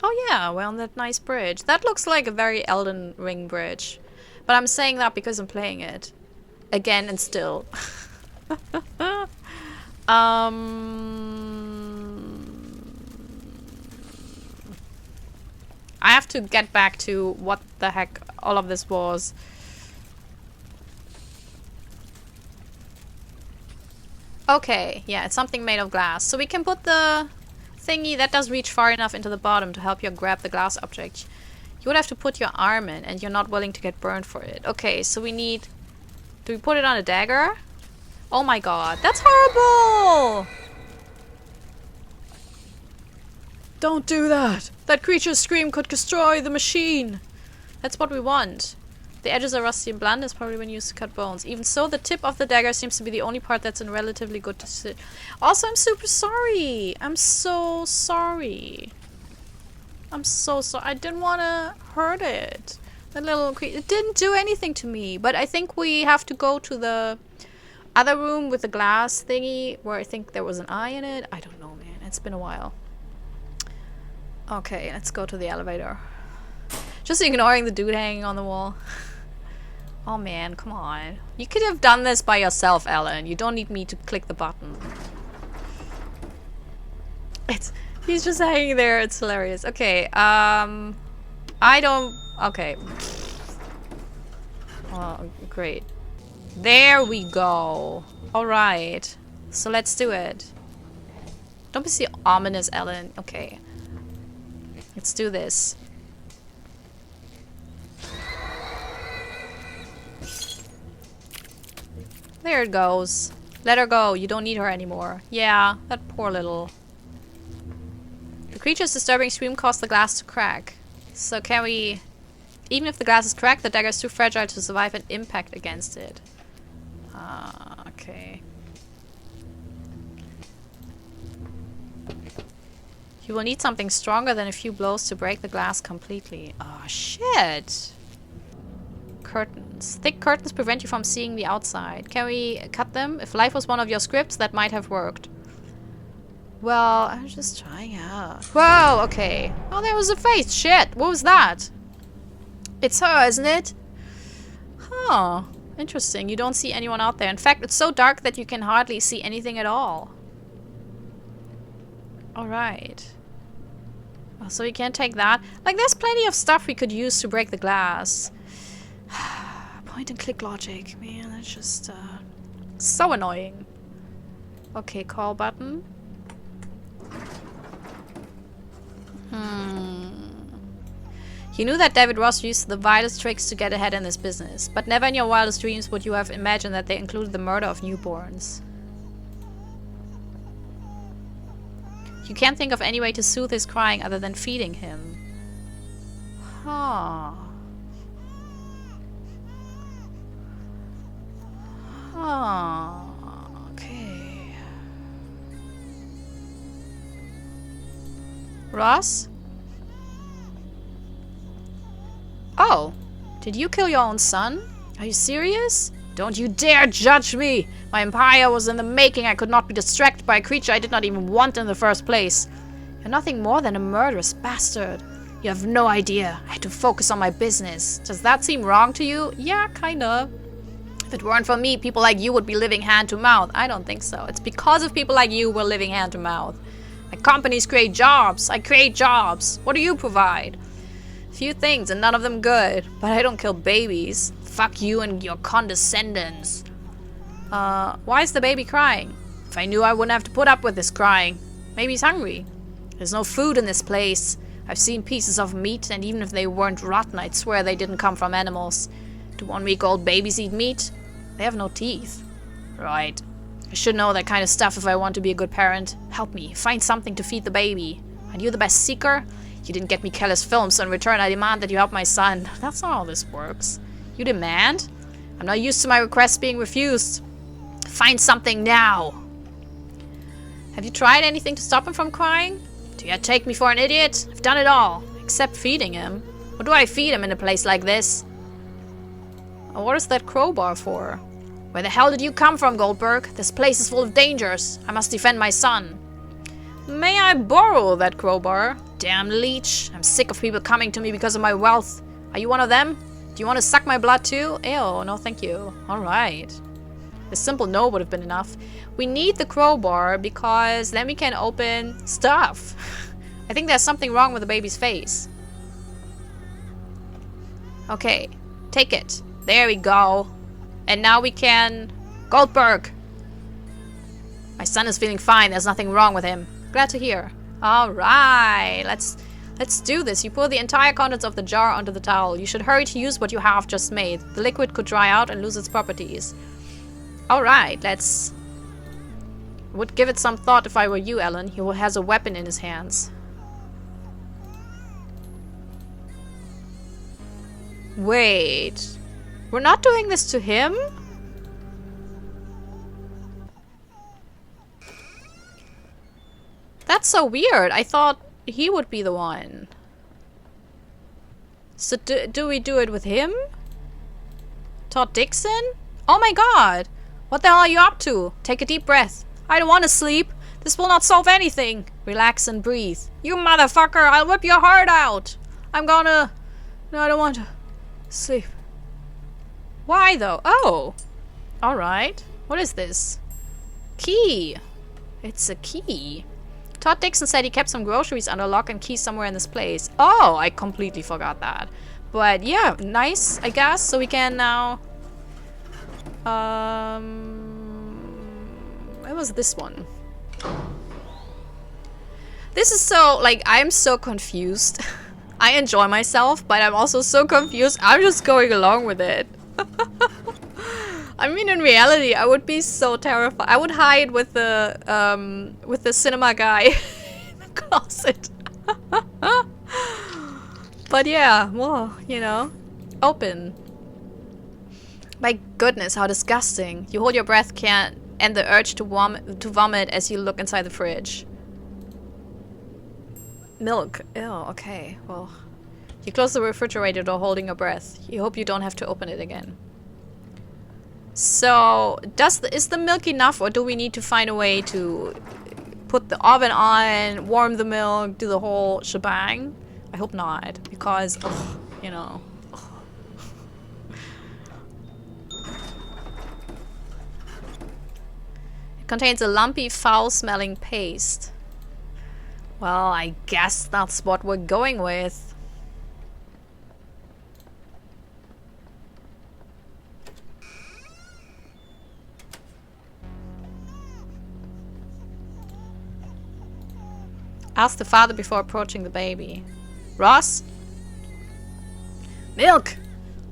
Speaker 1: Oh yeah, we're on that nice bridge. That looks like a very Elden Ring bridge. But I'm saying that because I'm playing it. Again and still. I have to get back to what the heck all of this was. Okay, yeah, it's something made of glass. So we can put the thingy that does reach far enough into the bottom to help you grab the glass object. You would have to put your arm in, and you're not willing to get burned for it. Okay, so we need... Do we put it on a dagger? Oh my god, that's horrible!
Speaker 2: Don't do that! That creature's scream could destroy the machine!
Speaker 1: That's what we want. The edges are rusty and blunt, is probably when used to cut bones. Even so, the tip of the dagger seems to be the only part that's in relatively good condition. Also, I'm super sorry! I'm so sorry. I'm so sorry. I didn't want to hurt it. That little creature. It didn't do anything to me. But I think we have to go to the other room with the glass thingy where I think there was an eye in it. I don't know, man. It's been a while. Okay, let's go to the elevator. Just ignoring the dude hanging on the wall. Oh man, come on. You could have done this by yourself, Ellen. You don't need me to click the button. He's just hanging there. It's hilarious. Okay, I don't... Okay. Oh, great. There we go. Alright. So let's do it. Don't be so ominous, Ellen. Okay. Let's do this. There it goes. Let her go. You don't need her anymore. Yeah, that poor little... The creature's disturbing scream caused the glass to crack. So can we... Even if the glass is cracked, the dagger is too fragile to survive an impact against it. Okay. You will need something stronger than a few blows to break the glass completely. Oh, shit! Curtains. Thick curtains prevent you from seeing the outside. Can we cut them? If life was one of your scripts, that might have worked. Well, I'm just trying out. Whoa, okay. Oh, there was a face. Shit, what was that? It's her, isn't it? Huh. Interesting. You don't see anyone out there. In fact, it's so dark that you can hardly see anything at all. Alright. Oh, so we can't take that. Like, there's plenty of stuff we could use to break the glass. Point and click logic. Man, that's just, so annoying. Okay, call button. You knew that David Ross used the vilest tricks to get ahead in this business, but never in your wildest dreams would you have imagined that they included the murder of newborns. You can't think of any way to soothe his crying other than feeding him. Huh. Okay. Ross? Oh, did you kill your own son? Are you serious? Don't you dare judge me! My empire was in the making. I could not be distracted by a creature I did not even want in the first place. You're nothing more than a murderous bastard. You have no idea. I had to focus on my business. Does that seem wrong to you? Yeah, kind of. If it weren't for me, people like you would be living hand to mouth. I don't think so. It's because of people like you we're living hand to mouth. My companies create jobs. I create jobs. What do you provide? Few things, and none of them good. But I don't kill babies. Fuck you and your condescendence. Why is the baby crying? If I knew, I wouldn't have to put up with this crying. Maybe he's hungry. There's no food in this place. I've seen pieces of meat, and even if they weren't rotten, I'd swear they didn't come from animals. Do 1-week-old babies eat meat? They have no teeth. Right. I should know that kind of stuff if I want to be a good parent. Help me. Find something to feed the baby. Are you the best seeker? You didn't get me Keller's film, so in return I demand that you help my son. That's not how this works. You demand? I'm not used to my requests being refused. Find something now. Have you tried anything to stop him from crying? Do you take me for an idiot? I've done it all. Except feeding him. What do I feed him in a place like this? What is that crowbar for? Where the hell did you come from, Goldberg? This place is full of dangers. I must defend my son. May I borrow that crowbar? Damn leech. I'm sick of people coming to me because of my wealth. Are you one of them? Do you want to suck my blood too? Ew, no thank you. Alright. A simple no would have been enough. We need the crowbar because then we can open stuff. I think there's something wrong with the baby's face. Okay, take it. There we go. And now we can... Goldberg! My son is feeling fine. There's nothing wrong with him. Glad to hear. Alright, let's do this. You pour the entire contents of the jar onto the towel. You should hurry to use what you have just made. The liquid could dry out and lose its properties. Alright, let's... Would give it some thought if I were you, Ellen. He has a weapon in his hands. Wait. We're not doing this to him? That's so weird. I thought he would be the one. So do we do it with him? Todd Dixon? Oh my god! What the hell are you up to? Take a deep breath. I don't want to sleep. This will not solve anything. Relax and breathe. You motherfucker! I'll rip your heart out! I'm gonna... No, I don't want to sleep. Why though? Oh! Alright. What is this? Key. It's a key. Todd Dixon said he kept some groceries under lock and key somewhere in this place. Oh, I completely forgot that. But yeah, nice, I guess. So we can now... Where was this one? This is so... Like, I'm so confused. I enjoy myself, but I'm also so confused. I'm just going along with it. I mean, in reality, I would be so terrified. I would hide with the cinema guy in the closet. But yeah, well, you know, open. My goodness, how disgusting! You hold your breath, can't, and the urge to vomit as you look inside the fridge. Milk. Ew. Okay. Well, you close the refrigerator door, holding your breath. You hope you don't have to open it again. So, is the milk enough, or do we need to find a way to put the oven on, warm the milk, do the whole shebang? I hope not, because, ugh, you know. Ugh. It contains a lumpy, foul-smelling paste. Well, I guess that's what we're going with. Ask the father before approaching the baby. Ross? Milk!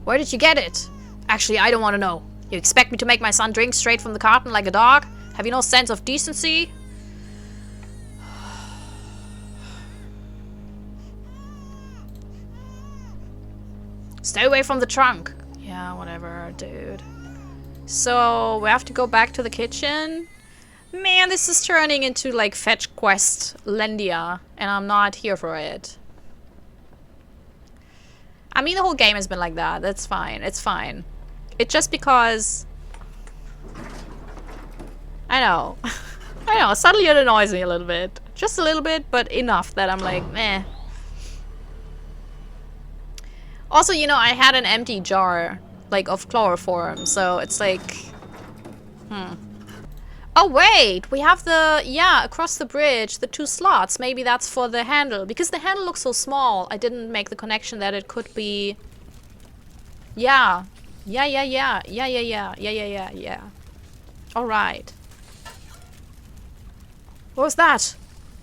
Speaker 1: Where did you get it? Actually, I don't want to know. You expect me to make my son drink straight from the carton like a dog? Have you no sense of decency? Stay away from the trunk. Yeah, whatever, dude. So, we have to go back to the kitchen. Man, this is turning into like fetch quest Lendia, and I'm not here for it. I mean, the whole game has been like that. That's fine. It's fine. It's just because... I know. I know. Suddenly it annoys me a little bit. Just a little bit, but enough that I'm like, meh. Also, you know, I had an empty jar, like, of chloroform, so it's like... Oh, wait! We have the... Yeah, across the bridge, the 2 slots. Maybe that's for the handle. Because the handle looks so small, I didn't make the connection that it could be... Yeah. Yeah. Alright. What was that?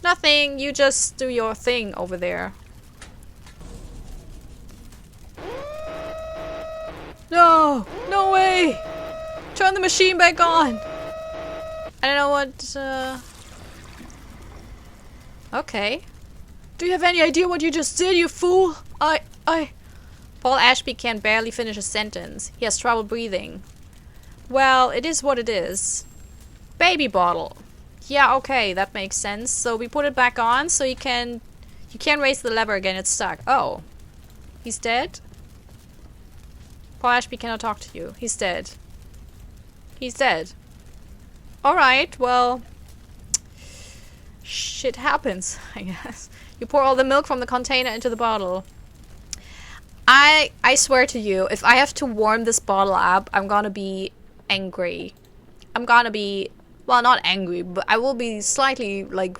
Speaker 1: Nothing. You just do your thing over there. No! No way! Turn the machine back on! I don't know what, Okay. Do you have any idea what you just did, you fool? Paul Ashby can barely finish a sentence. He has trouble breathing. Well, it is what it is. Baby bottle. Yeah, okay, that makes sense. So we put it back on so you can't raise the lever again, it's stuck. Oh. He's dead? Paul Ashby cannot talk to you. He's dead. He's dead. Alright, well... Shit happens, I guess. You pour all the milk from the container into the bottle. I swear to you, if I have to warm this bottle up, I'm gonna be angry. I'm gonna be... Well, not angry, but I will be slightly, like...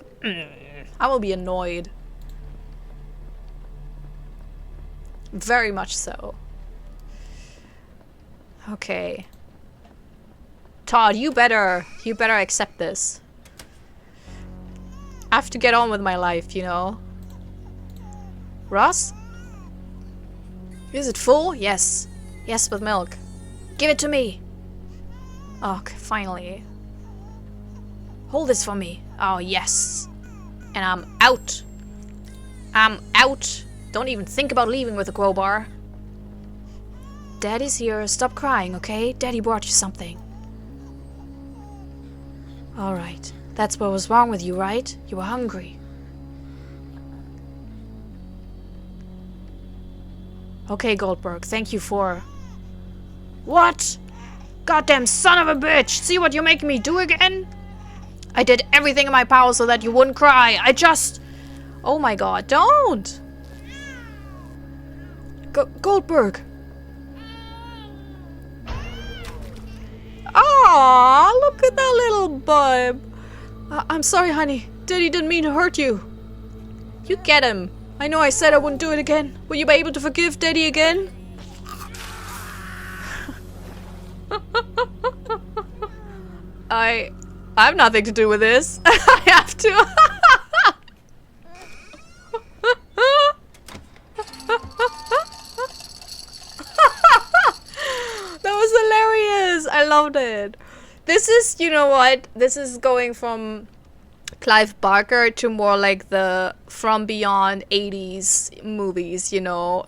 Speaker 1: I will be annoyed. Very much so. Okay. Todd, you better accept this. I have to get on with my life, you know. Ross? Is it full? Yes. Yes, with milk. Give it to me. Oh, finally. Hold this for me. Oh, yes. And I'm out. I'm out. Don't even think about leaving with a crowbar. Daddy's here. Stop crying, okay? Daddy brought you something. Alright. That's what was wrong with you, right? You were hungry. Okay, Goldberg. Thank you for... What? Goddamn son of a bitch! See what you're making me do again? I did everything in my power so that you wouldn't cry. I just... Oh my god, don't! Goldberg! Aww, look at that little bub. I'm sorry, honey. Daddy didn't mean to hurt you. You get him. I know I said I wouldn't do it again. Will you be able to forgive Daddy again? I have nothing to do with this. I have to. That was hilarious. I loved it. This is, you know what? This is going from Clive Barker to more like the From Beyond 80s movies, you know,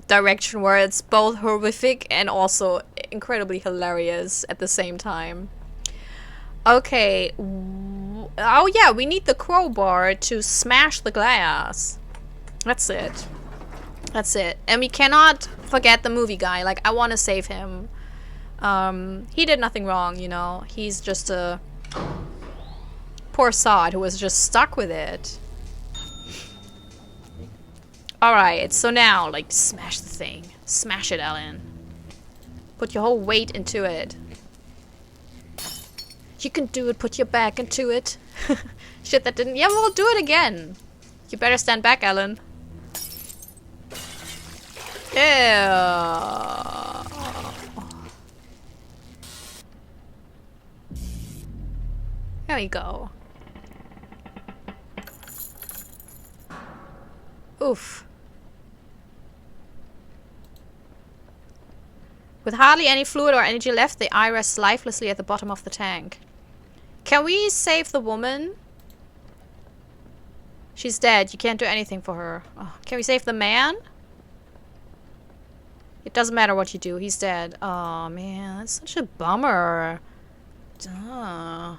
Speaker 1: direction where it's both horrific and also incredibly hilarious at the same time. Okay. Oh yeah, we need the crowbar to smash the glass. That's it. That's it. And we cannot forget the movie guy. Like, I want to save him. He did nothing wrong, you know. He's just a poor sod who was just stuck with it. Alright, so now, like, smash the thing. Smash it, Ellen. Put your whole weight into it. You can do it, put your back into it. Shit, that didn't... Yeah, we'll do it again. You better stand back, Ellen. Yeah. There we go. Oof. With hardly any fluid or energy left, the eye rests lifelessly at the bottom of the tank. Can we save the woman? She's dead. You can't do anything for her. Oh, can we save the man? It doesn't matter what you do. He's dead. Oh, man. That's such a bummer. Duh.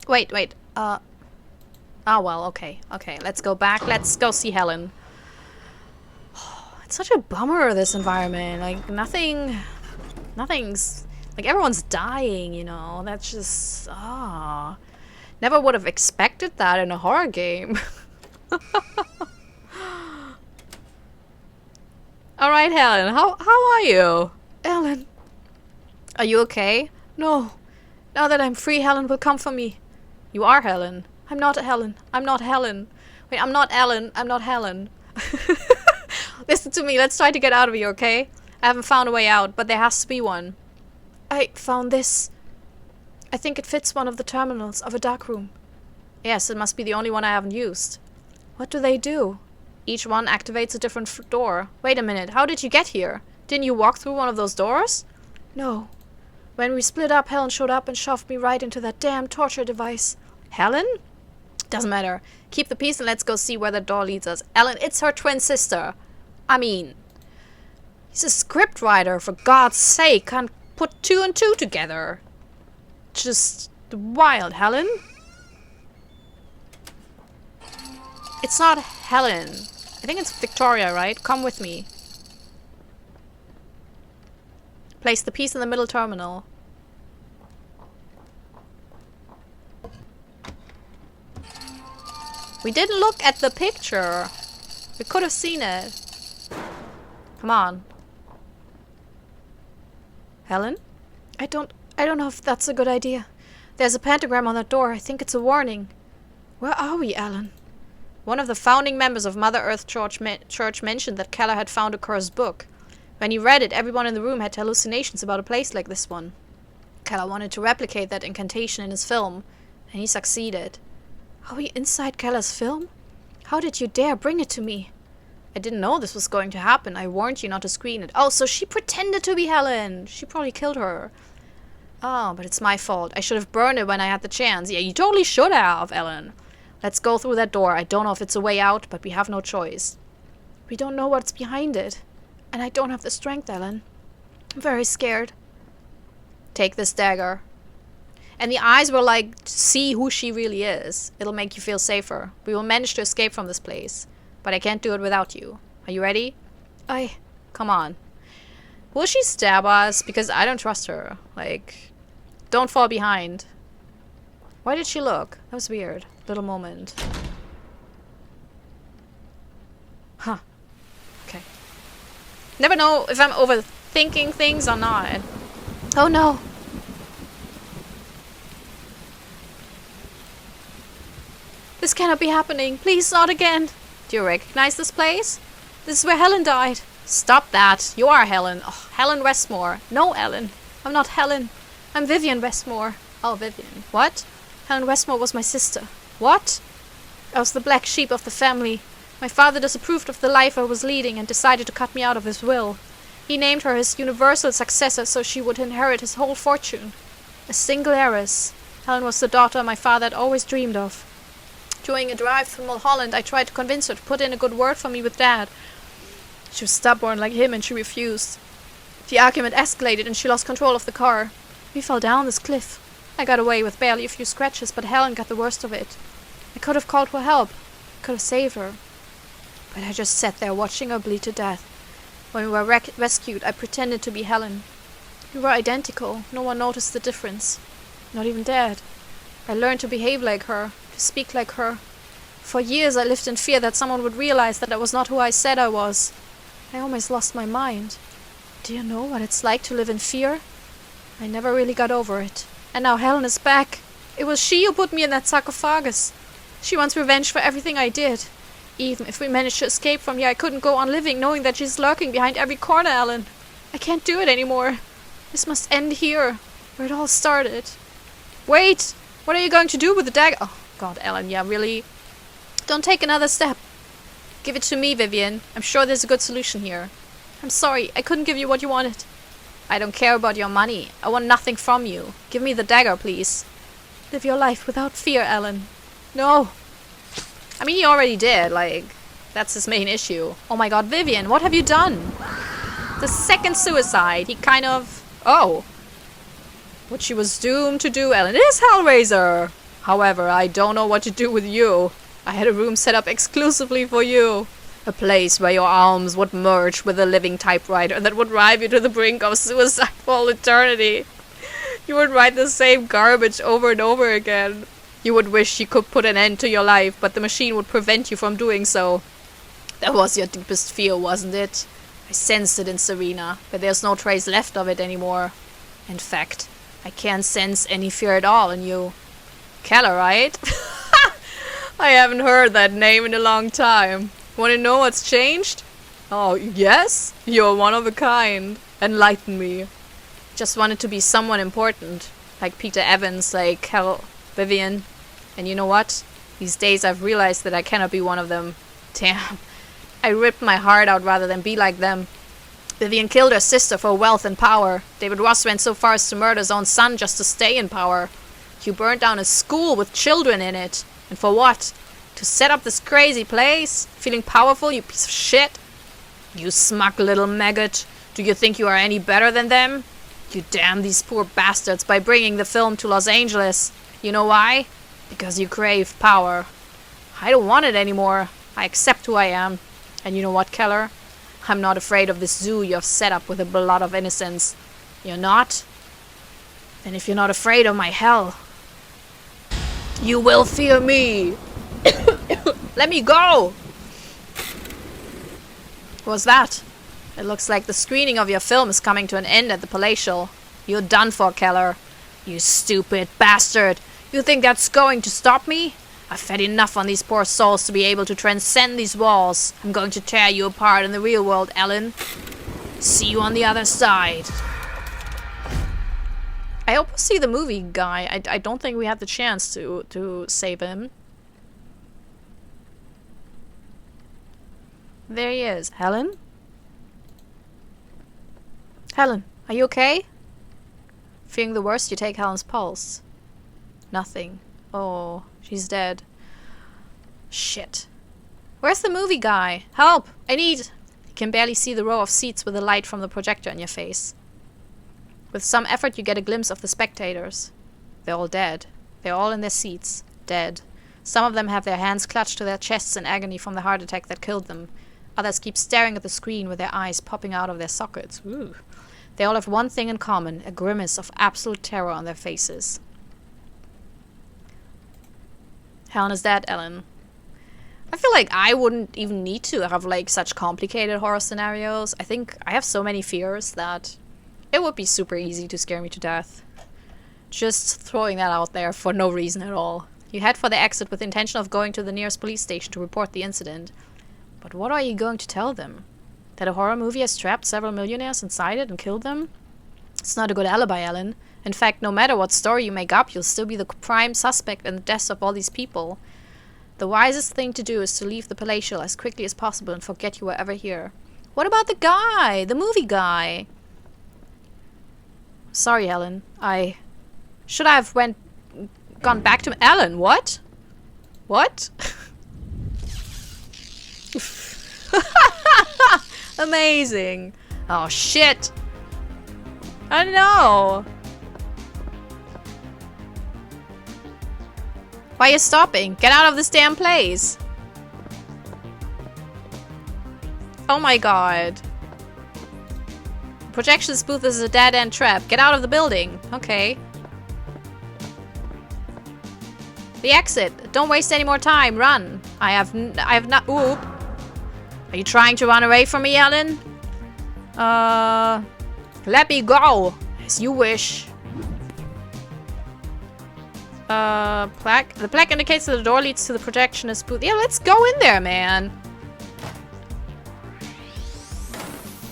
Speaker 1: Wait. Oh, well, okay. Okay, let's go back. Let's go see Helen. It's such a bummer, this environment. Like, nothing's... Like, everyone's dying, you know? That's just... Never would have expected that in a horror game. Alright, Helen. How are you?
Speaker 2: Ellen.
Speaker 1: Are you okay?
Speaker 2: No. Now that I'm free, Helen will come for me.
Speaker 1: You are Helen.
Speaker 2: I'm not Helen. I'm not Helen.
Speaker 1: Wait, I'm not Ellen. I'm not Helen. Listen to me. Let's try to get out of here, okay? I haven't found a way out, but there has to be one.
Speaker 2: I found this. I think it fits one of the terminals of a dark room.
Speaker 1: Yes, it must be the only one I haven't used.
Speaker 2: What do they do?
Speaker 1: Each one activates a different door. Wait a minute. How did you get here? Didn't you walk through one of those doors?
Speaker 2: No. When we split up, Helen showed up and shoved me right into that damn torture device.
Speaker 1: Helen? Doesn't matter. Keep the peace and let's go see where the door leads us. Ellen, it's her twin sister. I mean, he's a scriptwriter, for God's sake. Can't put 2 and 2 together. Just wild, Helen. It's not Helen. I think it's Victoria, right? Come with me. Place the piece in the middle terminal. We didn't look at the picture. We could have seen it. Come on. Helen?
Speaker 2: I don't know if that's a good idea. There's a pentagram on that door. I think it's a warning. Where are we, Alan?
Speaker 1: One of the founding members of Mother Earth Church mentioned that Keller had found a cursed book. When he read it, everyone in the room had hallucinations about a place like this one. Keller wanted to replicate that incantation in his film, and he succeeded.
Speaker 2: Are we inside Keller's film? How did you dare bring it to me?
Speaker 1: I didn't know this was going to happen. I warned you not to screen it. Oh, so she pretended to be Helen. She probably killed her. Oh, but it's my fault. I should have burned it when I had the chance. Yeah, you totally should have, Ellen. Let's go through that door. I don't know if it's a way out, but we have no choice.
Speaker 2: We don't know what's behind it. And I don't have the strength, Ellen. I'm very scared.
Speaker 1: Take this dagger. And the eyes will, like, see who she really is. It'll make you feel safer. We will manage to escape from this place. But I can't do it without you. Are you ready? Come on. Will she stab us? Because I don't trust her. Like, don't fall behind. Why did she look? That was weird. Little moment. Huh. Okay. Never know if I'm overthinking things or not.
Speaker 2: Oh no. This cannot be happening. Please, not again.
Speaker 1: Do you recognize this place? This is where Helen died. Stop that. You are Helen. Oh, Helen Westmore. No, Ellen.
Speaker 2: I'm not Helen. I'm Vivian Westmore.
Speaker 1: Oh, Vivian. What?
Speaker 2: Helen Westmore was my sister.
Speaker 1: What?
Speaker 2: I was the black sheep of the family. My father disapproved of the life I was leading and decided to cut me out of his will. He named her his universal successor so she would inherit his whole fortune. A single heiress. Helen was the daughter my father had always dreamed of. During a drive through Mulholland, I tried to convince her to put in a good word for me with Dad. She was stubborn like him and she refused. The argument escalated and she lost control of the car. We fell down this cliff. I got away with barely a few scratches, but Helen got the worst of it. I could have called for help. I could have saved her. But I just sat there watching her bleed to death. When we were rescued, I pretended to be Helen. We were identical. No one noticed the difference. Not even Dad. I learned to behave like her, to speak like her. For years I lived in fear that someone would realize that I was not who I said I was. I almost lost my mind. Do you know what it's like to live in fear? I never really got over it. And now Helen is back. It was she who put me in that sarcophagus. She wants revenge for everything I did. Even if we managed to escape from here, I couldn't go on living knowing that she's lurking behind every corner, Ellen. I can't do it anymore. This must end here, where it all started. Wait! What are you going to do with the dagger? Oh, God, Ellen, yeah, really? Don't take another step. Give it to me, Vivian. I'm sure there's a good solution here. I'm sorry, I couldn't give you what you wanted.
Speaker 1: I don't care about your money. I want nothing from you. Give me the dagger, please. Live your life without fear, Ellen. No. I mean, he already did, like, that's his main issue. Oh my god, Vivian, what have you done? The second suicide, he kind of... Oh. What she was doomed to do, Ellen, is Hellraiser. However, I don't know what to do with you. I had a room set up exclusively for you. A place where your arms would merge with a living typewriter that would drive you to the brink of suicide for all eternity. You would write the same garbage over and over again. You would wish you could put an end to your life, but the machine would prevent you from doing so. That was your deepest fear, wasn't it? I sensed it in Serena, but there's no trace left of it anymore. In fact, I can't sense any fear at all in you. Keller, right? I haven't heard that name in a long time. Want to know what's changed? Oh, yes? You're one of a kind. Enlighten me. Just wanted to be someone important. Like Peter Evans, like Vivian. And you know what? These days I've realized that I cannot be one of them. Damn. I ripped my heart out rather than be like them. Vivian killed her sister for wealth and power. David Ross went so far as to murder his own son just to stay in power. You burned down a school with children in it. And for what? To set up this crazy place? Feeling powerful, you piece of shit? You smug little maggot. Do you think you are any better than them? You damn these poor bastards by bringing the film to Los Angeles. You know why? Because you crave power. I don't want it anymore. I accept who I am. And you know what, Keller? I'm not afraid of this zoo you have set up with the blood of innocence. You're not? Then if you're not afraid of my hell, you will fear me. Let me go! What's that? It looks like the screening of your film is coming to an end at the Palatial. You're done for, Keller. You stupid bastard. You think that's going to stop me? I've fed enough on these poor souls to be able to transcend these walls. I'm going to tear you apart in the real world, Ellen. See you on the other side. I hope we'll see the movie guy. I don't think we had the chance to save him. There he is. Helen? Helen, are you okay? Fearing the worst, you take Helen's pulse. Nothing. Oh, she's dead. Shit. Where's the movie guy? Help! I need... You can barely see the row of seats with the light from the projector in your face. With some effort, you get a glimpse of the spectators. They're all dead. They're all in their seats. Dead. Some of them have their hands clutched to their chests in agony from the heart attack that killed them. Others keep staring at the screen with their eyes popping out of their sockets. Ooh. They all have one thing in common, a grimace of absolute terror on their faces. Helen is dead, Ellen. I feel like I wouldn't even need to have like such complicated horror scenarios. I think I have so many fears that it would be super easy to scare me to death. Just throwing that out there for no reason at all. You head for the exit with the intention of going to the nearest police station to report the incident. But what are you going to tell them? That a horror movie has trapped several millionaires inside it and killed them? It's not a good alibi, Ellen. In fact, no matter what story you make up, you'll still be the prime suspect in the deaths of all these people. The wisest thing to do is to leave the Palatial as quickly as possible and forget you were ever here. What about the guy? The movie guy? Sorry, Ellen. Should I have gone back to... Ellen, what? What? Amazing. Oh, shit. I know. Why are you stopping? Get out of this damn place. Oh my god. Projections booth is a dead-end trap. Get out of the building. Okay. The exit. Don't waste any more time. Run. I have not... Oop. Are you trying to run away from me, Ellen? Let me go. As you wish. Plaque. The plaque indicates that the door leads to the projectionist booth. Yeah, let's go in there, man.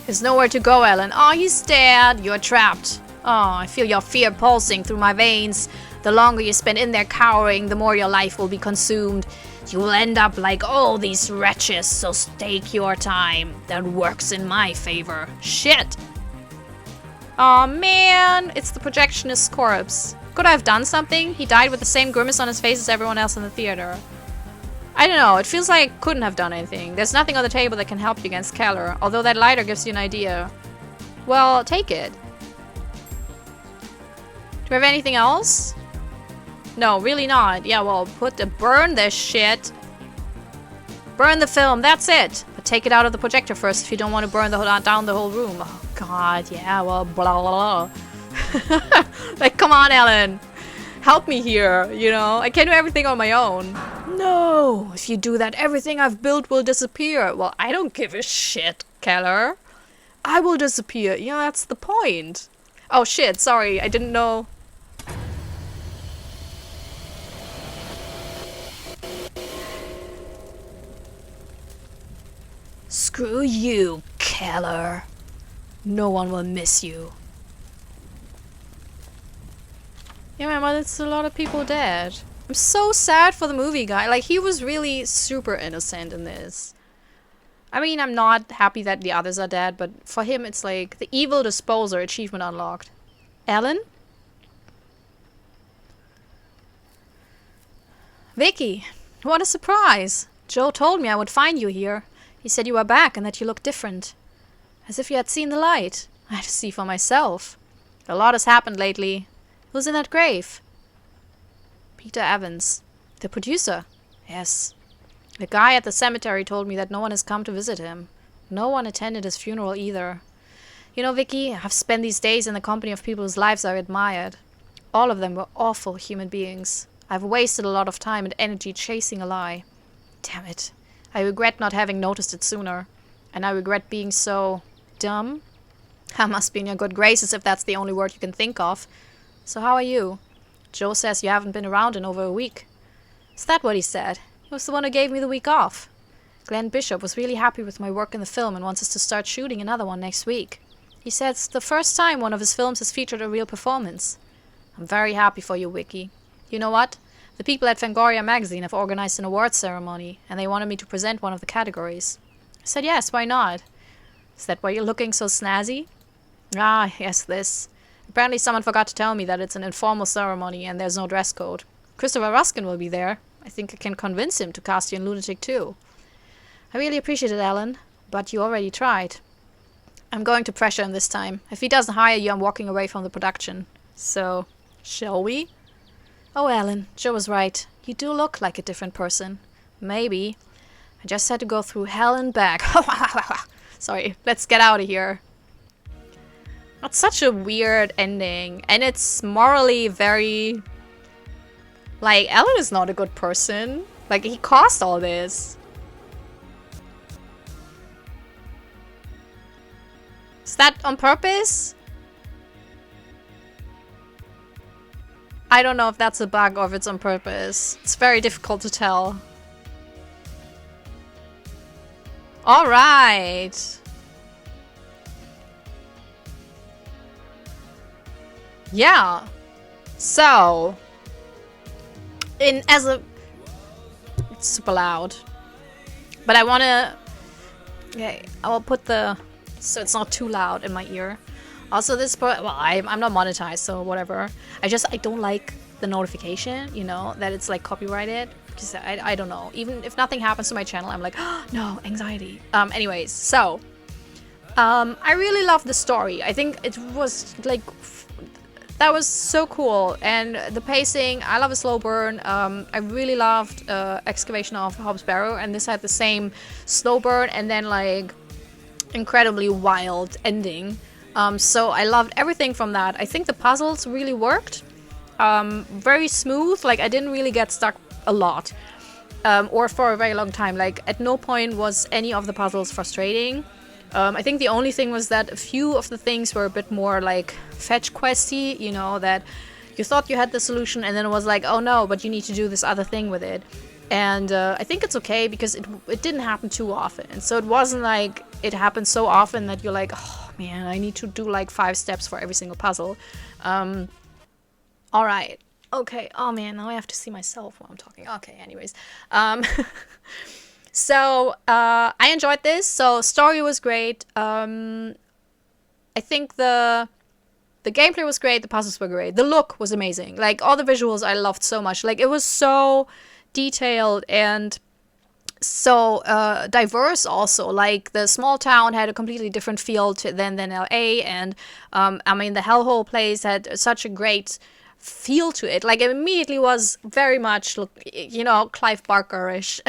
Speaker 1: There's nowhere to go, Ellen. Oh, he's dead. You're trapped. Oh, I feel your fear pulsing through my veins. The longer you spend in there cowering, the more your life will be consumed. You will end up like all these wretches, so take your time. That works in my favor. Shit. Aw, man, it's the projectionist's corpse. Could I have done something? He died with the same grimace on his face as everyone else in the theater. I don't know, it feels like I couldn't have done anything. There's nothing on the table that can help you against Keller, although that lighter gives you an idea. Well, take it. Do we have anything else? No, really not. Yeah, well, burn this shit. Burn the film, that's it. But take it out of the projector first if you don't want to burn down the whole room. Oh, God, yeah, well, blah, blah, blah. Like, come on, Ellen. Help me here, you know? I can't do everything on my own. No, if you do that, everything I've built will disappear. Well, I don't give a shit, Keller. I will disappear. Yeah, that's the point. Oh, shit, sorry, I didn't know. Screw you, Keller. No one will miss you. Yeah, man, but it's a lot of people dead. I'm so sad for the movie guy. Like, he was really super innocent in this. I mean, I'm not happy that the others are dead, but for him, it's like the evil disposer achievement unlocked. Ellen? Vicky, what a surprise. Joe told me I would find you here. He said you were back and that you looked different. As if you had seen the light. I had to see for myself. A lot has happened lately. Who's in that grave? Peter Evans. The producer? Yes. The guy at the cemetery told me that no one has come to visit him. No one attended his funeral either. You know, Vicky, I've spent these days in the company of people whose lives I admired. All of them were awful human beings. I've wasted a lot of time and energy chasing a lie. Damn it. I regret not having noticed it sooner. And I regret being so dumb. I must be in your good graces if that's the only word you can think of. So how are you? Joe says you haven't been around in over a week. Is that what he said? He was the one who gave me the week off. Glenn Bishop was really happy with my work in the film and wants us to start shooting another one next week. He said it's the first time one of his films has featured a real performance. I'm very happy for you, Vicky. You know what? The people at Fangoria magazine have organized an awards ceremony, and they wanted me to present one of the categories. I said yes, why not? Is that why you're looking so snazzy? Ah, yes, this. Apparently someone forgot to tell me that it's an informal ceremony and there's no dress code. Christopher Ruskin will be there. I think I can convince him to cast you in Lunatic too. I really appreciate it, Alan, but you already tried. I'm going to pressure him this time. If he doesn't hire you, I'm walking away from the production. So, shall we? Oh, Alan, Joe was right. You do look like a different person. Maybe. I just had to go through hell and back. Sorry, let's get out of here. That's such a weird ending. And it's morally very... Like, Alan is not a good person. Like, he caused all this. Is that on purpose? I don't know if that's a bug or if it's on purpose. It's very difficult to tell. Alright. Yeah. So. It's super loud. But I wanna... Okay, I will put the... So it's not too loud in my ear. Also, this part, well, I'm not monetized, so whatever. I don't like the notification, you know, that it's like copyrighted. Because I don't know. Even if nothing happens to my channel, I'm like, oh, no, anxiety. Anyways, so I really love the story. I think it was like that was so cool, and the pacing. I love a slow burn. I really loved Excavation of Hobbs Barrow, and this had the same slow burn and then like incredibly wild ending. So I loved everything from that. I think the puzzles really worked. Very smooth. Like I didn't really get stuck a lot, or for a very long time. Like at no point was any of the puzzles frustrating. I think the only thing was that a few of the things were a bit more like fetch questy, you know, that you thought you had the solution and then it was like, oh no, but you need to do this other thing with it. And I think it's okay because it didn't happen too often. So it wasn't like it happened so often that you're like, oh man, I need to do like 5 steps for every single puzzle. All right. Okay. Oh man, now I have to see myself while I'm talking. Okay, anyways. So I enjoyed this. So story was great. I think the The gameplay was great, the puzzles were great, the look was amazing. Like, all the visuals I loved so much. Like, it was so detailed and so diverse also. Like, the small town had a completely different feel than LA, and I mean, the hellhole place had such a great feel to it. Like, it immediately was very much, Clive Barker-ish.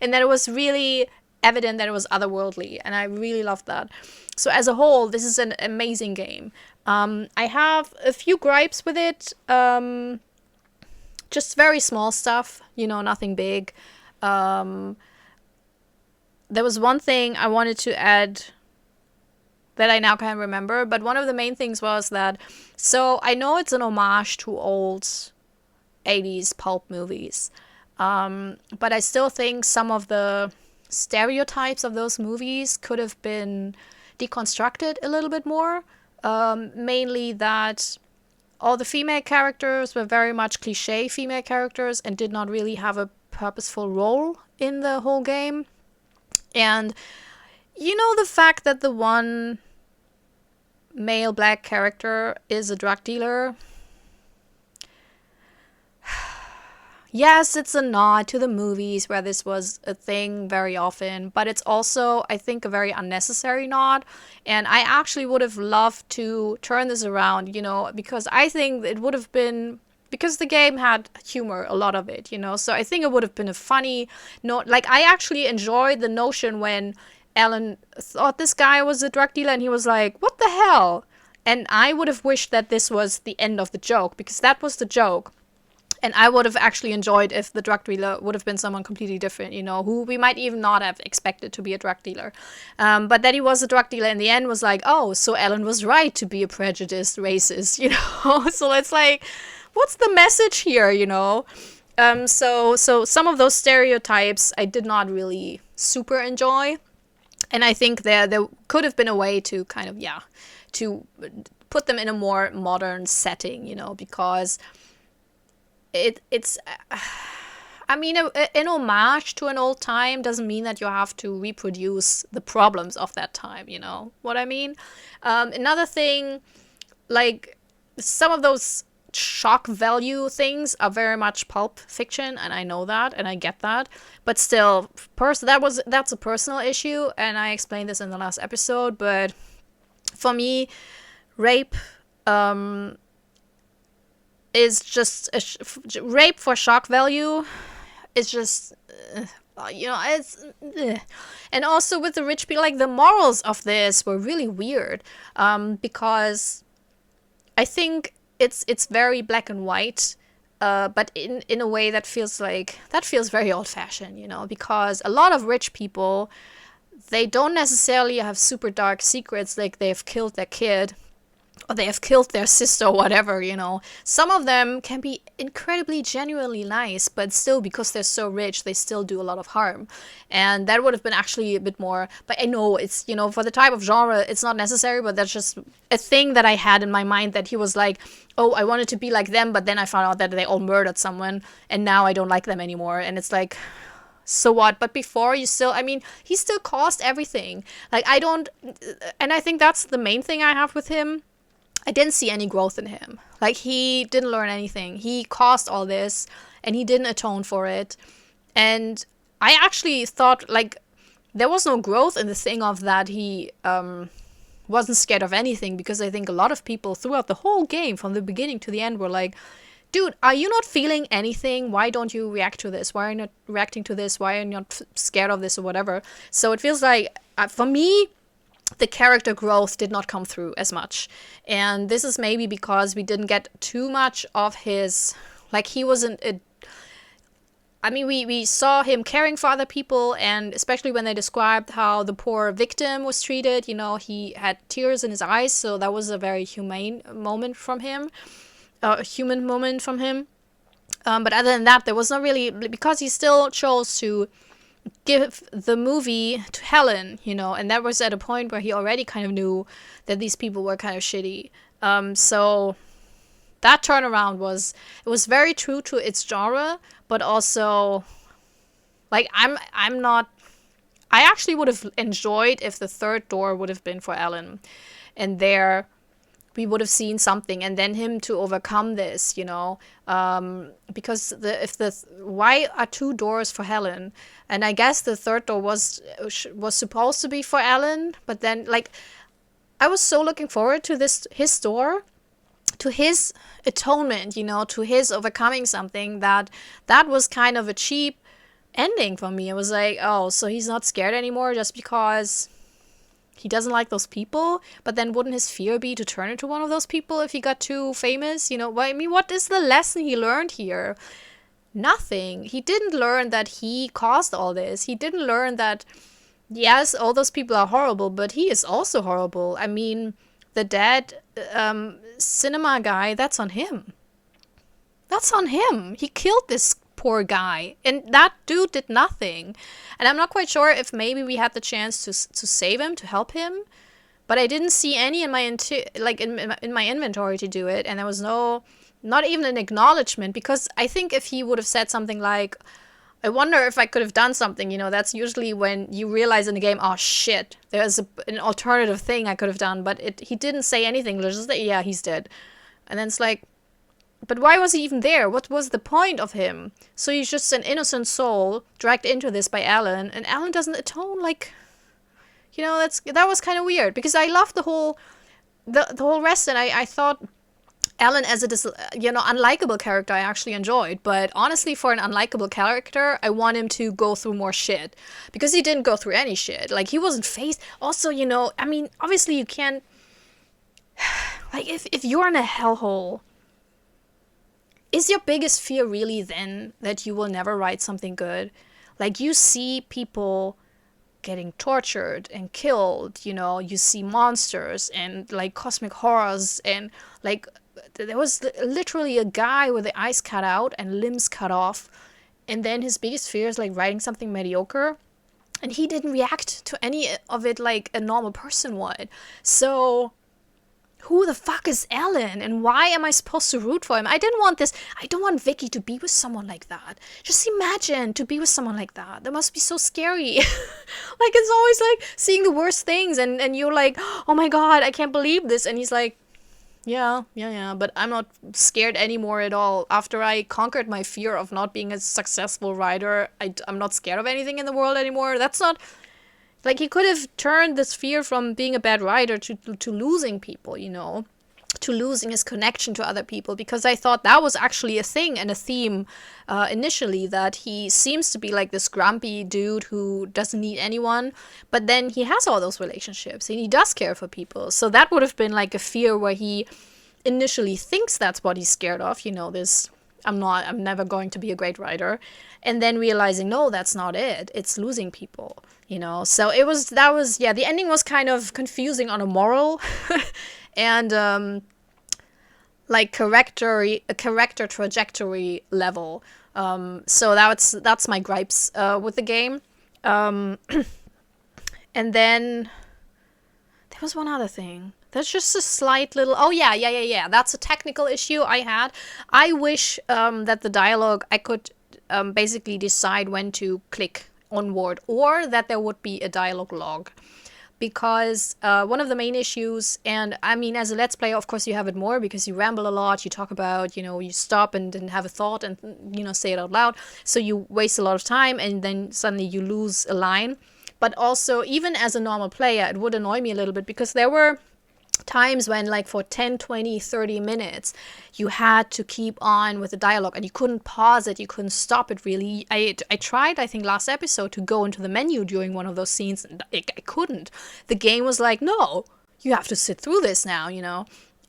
Speaker 1: And then it was really evident that it was otherworldly, and I really loved that. So as a whole, this is an amazing game. I have a few gripes with it, just very small stuff, nothing big. There was one thing I wanted to add that I now can't remember, but one of the main things was that, so I know it's an homage to old 80s pulp movies, but I still think some of the stereotypes of those movies could have been deconstructed a little bit more. Mainly that all the female characters were very much cliche female characters and did not really have a purposeful role in the whole game. And the fact that the one male black character is a drug dealer, yes, it's a nod to the movies where this was a thing very often, but it's also, I think, a very unnecessary nod. And I actually would have loved to turn this around, because I think it would have been, because the game had humor, a lot of it, so I think it would have been a funny note. Like, I actually enjoyed the notion when Alan thought this guy was a drug dealer and he was like, what the hell? And I would have wished that this was the end of the joke, because that was the joke. And I would have actually enjoyed if the drug dealer would have been someone completely different, who we might even not have expected to be a drug dealer. But that he was a drug dealer in the end was like, oh, so Alan was right to be a prejudiced racist, So it's like, what's the message here, So some of those stereotypes I did not really super enjoy. And I think there could have been a way to kind of, to put them in a more modern setting, because it's I mean, an homage to an old time doesn't mean that you have to reproduce the problems of that time, what I mean? Another thing, like, some of those shock value things are very much pulp fiction, and I know that, and I get that, but still, that's a personal issue, and I explained this in the last episode, but for me, rape, is just rape for shock value is just it's and also with the rich people, like, the morals of this were really weird, because I think it's very black and white, but in a way that feels very old fashioned, because a lot of rich people, they don't necessarily have super dark secrets, like they've killed their kid or they have killed their sister or whatever, Some of them can be incredibly genuinely nice, but still, because they're so rich, they still do a lot of harm. And that would have been actually a bit more, but I know it's, for the type of genre, it's not necessary, but that's just a thing that I had in my mind, that he was like, oh, I wanted to be like them, but then I found out that they all murdered someone, and now I don't like them anymore. And it's like, so what? But before, he still caused everything. Like, and I think that's the main thing I have with him. I didn't see any growth in him. Like, he didn't learn anything. He caused all this, and he didn't atone for it. And I actually thought, like, there was no growth in the thing of that he wasn't scared of anything, because I think a lot of people throughout the whole game, from the beginning to the end, were like, dude, are you not feeling anything? Why don't you react to this? Why are you not reacting to this? Why are you not scared of this or whatever? So it feels like, for me, the character growth did not come through as much. And this is maybe because we didn't get too much of his, like, he wasn't we saw him caring for other people, and especially when they described how the poor victim was treated, he had tears in his eyes, so that was a very human moment from him. But other than that, there was not really, because he still chose to give the movie to Helen, and that was at a point where he already kind of knew that these people were kind of shitty. So that turnaround was very true to its genre, but also, like, I actually would have enjoyed if the third door would have been for Ellen, and there we would have seen something, and then him to overcome this, because why are two doors for Helen? And I guess the third door was supposed to be for Alan, but then, like, I was so looking forward to his door, to his atonement, to his overcoming something, that was kind of a cheap ending for me. It was like, oh, so he's not scared anymore just because he doesn't like those people, but then wouldn't his fear be to turn into one of those people if he got too famous? What is the lesson he learned here? Nothing. He didn't learn that he caused all this. He didn't learn that, yes, all those people are horrible, but he is also horrible. I mean, the dead cinema guy, that's on him. That's on him. He killed this poor guy, and that dude did nothing. And I'm not quite sure if maybe we had the chance to save him, to help him, but I didn't see any in my in my inventory to do it, and there was not even an acknowledgement, because I think if he would have said something like, I wonder if I could have done something, that's usually when you realize in the game, oh shit, there's an alternative thing I could have done, but he didn't say anything. Just like, yeah, he's dead. And then it's like, but why was he even there? What was the point of him? So he's just an innocent soul dragged into this by Alan, and Alan doesn't atone. Like, that was kind of weird, because I loved the whole rest, and I thought Alan as a unlikable character I actually enjoyed, but honestly, for an unlikable character, I want him to go through more shit, because he didn't go through any shit. Like, he wasn't faced. Also, I mean, obviously you can't, like, if you're in a hellhole, is your biggest fear really then that you will never write something good? Like, you see people getting tortured and killed, you see monsters and, like, cosmic horrors, and, like, there was literally a guy with the eyes cut out and limbs cut off, and then his biggest fear is, like, writing something mediocre, and he didn't react to any of it like a normal person would. So who the fuck is Alan, and why am I supposed to root for him? I don't want Vicky to be with someone like that. Just imagine to be with someone like that. That must be so scary. Like, it's always like seeing the worst things, and you're like, oh my god, I can't believe this. And he's like, yeah, but I'm not scared anymore at all. After I conquered my fear of not being a successful writer, I'm not scared of anything in the world anymore. That's not... Like, he could have turned this fear from being a bad writer to losing people, to losing his connection to other people, because I thought that was actually a thing and a theme initially, that he seems to be like this grumpy dude who doesn't need anyone, but then he has all those relationships and he does care for people. So that would have been like a fear where he initially thinks that's what he's scared of, this... I'm never going to be a great writer, and then realizing, no, that's not it. It's losing people, So the ending was kind of confusing on a moral and like character trajectory level. So that's my gripes with the game. And then there was one other thing. There's just a slight little... Oh, yeah. That's a technical issue I had. I wish that the dialogue, I could basically decide when to click onward, or that there would be a dialogue log. Because one of the main issues, and I mean, as a Let's Player, of course, you have it more because you ramble a lot, you talk about, you stop and have a thought and, say it out loud. So you waste a lot of time, and then suddenly you lose a line. But also, even as a normal player, it would annoy me a little bit, because there were times when, like, for 10, 20, 30 minutes, you had to keep on with the dialogue, and you couldn't pause it, you couldn't stop it, really. I tried, I think, last episode to go into the menu during one of those scenes, and I couldn't. The game was like, no, you have to sit through this now,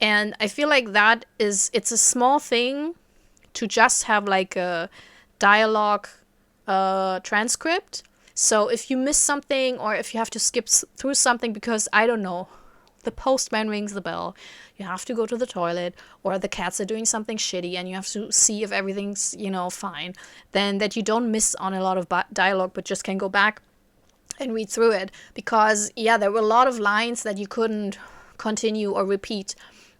Speaker 1: And I feel like it's a small thing to just have, like, a dialogue transcript. So if you miss something, or if you have to skip through something because, I don't know, the postman rings the bell, you have to go to the toilet, or the cats are doing something shitty and you have to see if everything's, fine, then that you don't miss on a lot of dialogue, but just can go back and read through it. Because, there were a lot of lines that you couldn't continue or repeat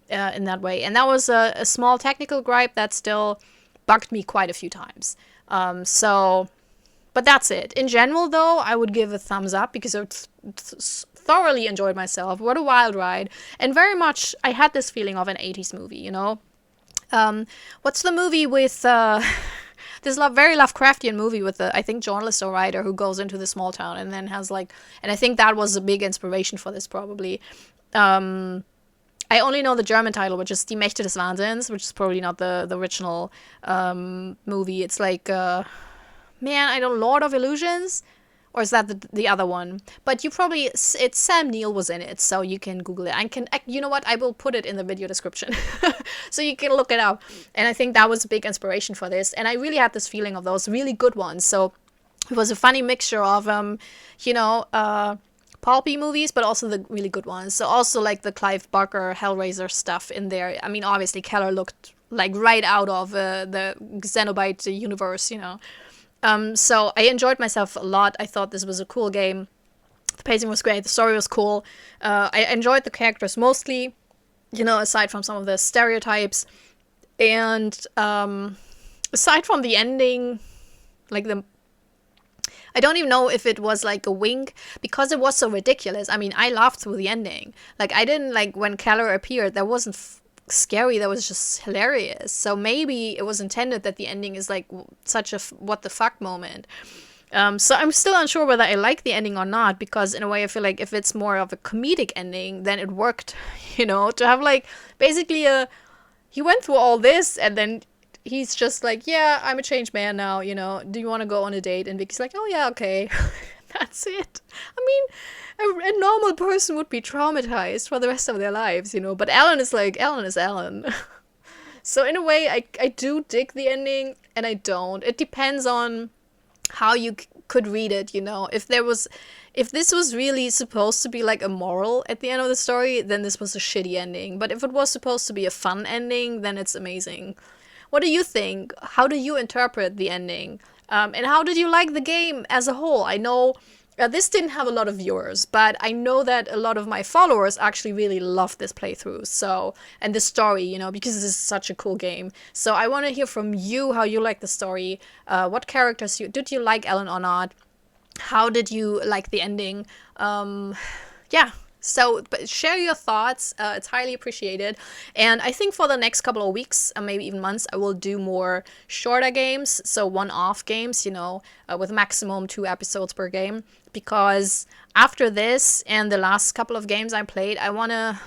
Speaker 1: in that way. And that was a small technical gripe that still bugged me quite a few times. But that's it. In general, though, I would give a thumbs up, because thoroughly enjoyed myself. What a wild ride. And very much, I had this feeling of an 80s movie, you know? What's the movie with, this very Lovecraftian movie with the, I think, journalist or writer who goes into the small town and then has like, and I think that was a big inspiration for this probably. I only know the German title, which is Die Mächte des Wahnsinns, which is probably not the original movie. It's like, Lord of Illusions? Or is that the other one? But you probably, it's Sam Neill was in it, so you can Google it. You know what? I will put it in the video description, so you can look it up. And I think that was a big inspiration for this. And I really had this feeling of those really good ones. So it was a funny mixture of, pulpy movies, but also the really good ones. So also like the Clive Barker Hellraiser stuff in there. I mean, obviously Keller looked like right out of the Xenobite universe, you know. So I enjoyed myself a lot. I thought this was a cool game. The pacing was great. The story was cool. I enjoyed the characters mostly, you know, aside from some of the stereotypes. And aside from the ending, I don't even know if it was like a wink because it was so ridiculous. I mean, I laughed through the ending. Like, I didn't like when Keller appeared, that wasn't scary, that was just hilarious. So maybe it was intended that the ending is like such a what the fuck moment. So I'm still unsure whether I like the ending or not, because in a way I feel like if it's more of a comedic ending, then it worked, you know, to have like basically he went through all this and then he's just like, yeah, I'm a changed man now, you know, do you want to go on a date? And Vicky's like, oh yeah, okay. That's it. I mean, a normal person would be traumatized for the rest of their lives, you know, but Ellen is Ellen. So in a way, I do dig the ending and I don't. It depends on how you could read it, you know. If this was really supposed to be like a moral at the end of the story, then this was a shitty ending. But if it was supposed to be a fun ending, then it's amazing. What do you think? How do you interpret the ending? And how did you like the game as a whole? I know this didn't have a lot of viewers, but I know that a lot of my followers actually really loved this playthrough. So, and the story, you know, because this is such a cool game. So I want to hear from you how you like the story. What characters did you like Ellen or not? How did you like the ending? Yeah. So, but share your thoughts. It's highly appreciated. And I think for the next couple of weeks, maybe even months, I will do more shorter games. So one-off games, you know, with maximum 2 episodes per game. Because after this and the last couple of games I played, I wanna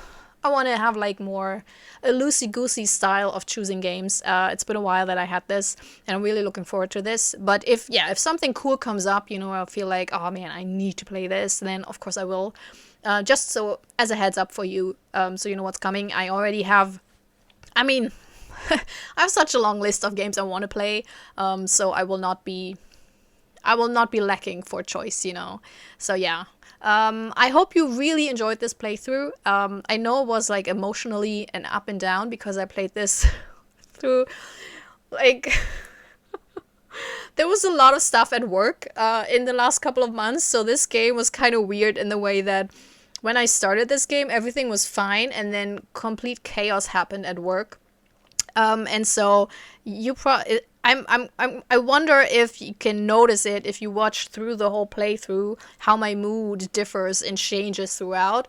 Speaker 1: have like more a loosey-goosey style of choosing games. It's been a while that I had this, and I'm really looking forward to this. But if something cool comes up, you know, I feel like, oh man, I need to play this, then of course I will. Just so as a heads up for you, so you know what's coming. I already have, I mean, I have such a long list of games I want to play, so I will not be lacking for choice, you know. So yeah, I hope you really enjoyed this playthrough. I know it was like emotionally an up and down because I played this through like there was a lot of stuff at work in the last couple of months, so this game was kind of weird in the way that when I started this game, everything was fine, and then complete chaos happened at work. And so I wonder if you can notice it if you watch through the whole playthrough, how my mood differs and changes throughout.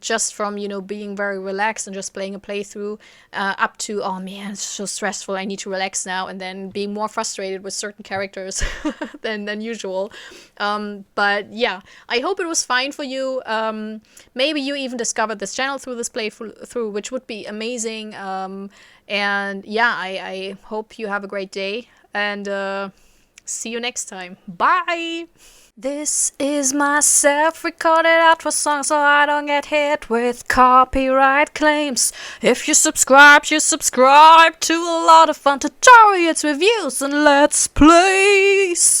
Speaker 1: Just from, you know, being very relaxed and just playing a playthrough up to, oh man, it's so stressful, I need to relax now, and then being more frustrated with certain characters than usual. But yeah, I hope it was fine for you. Maybe you even discovered this channel through this playthrough, which would be amazing. And yeah, I hope you have a great day, and see you next time. Bye! This is myself recorded out for song so I don't get hit with copyright claims. If you subscribe to a lot of fun tutorials, reviews, and let's plays.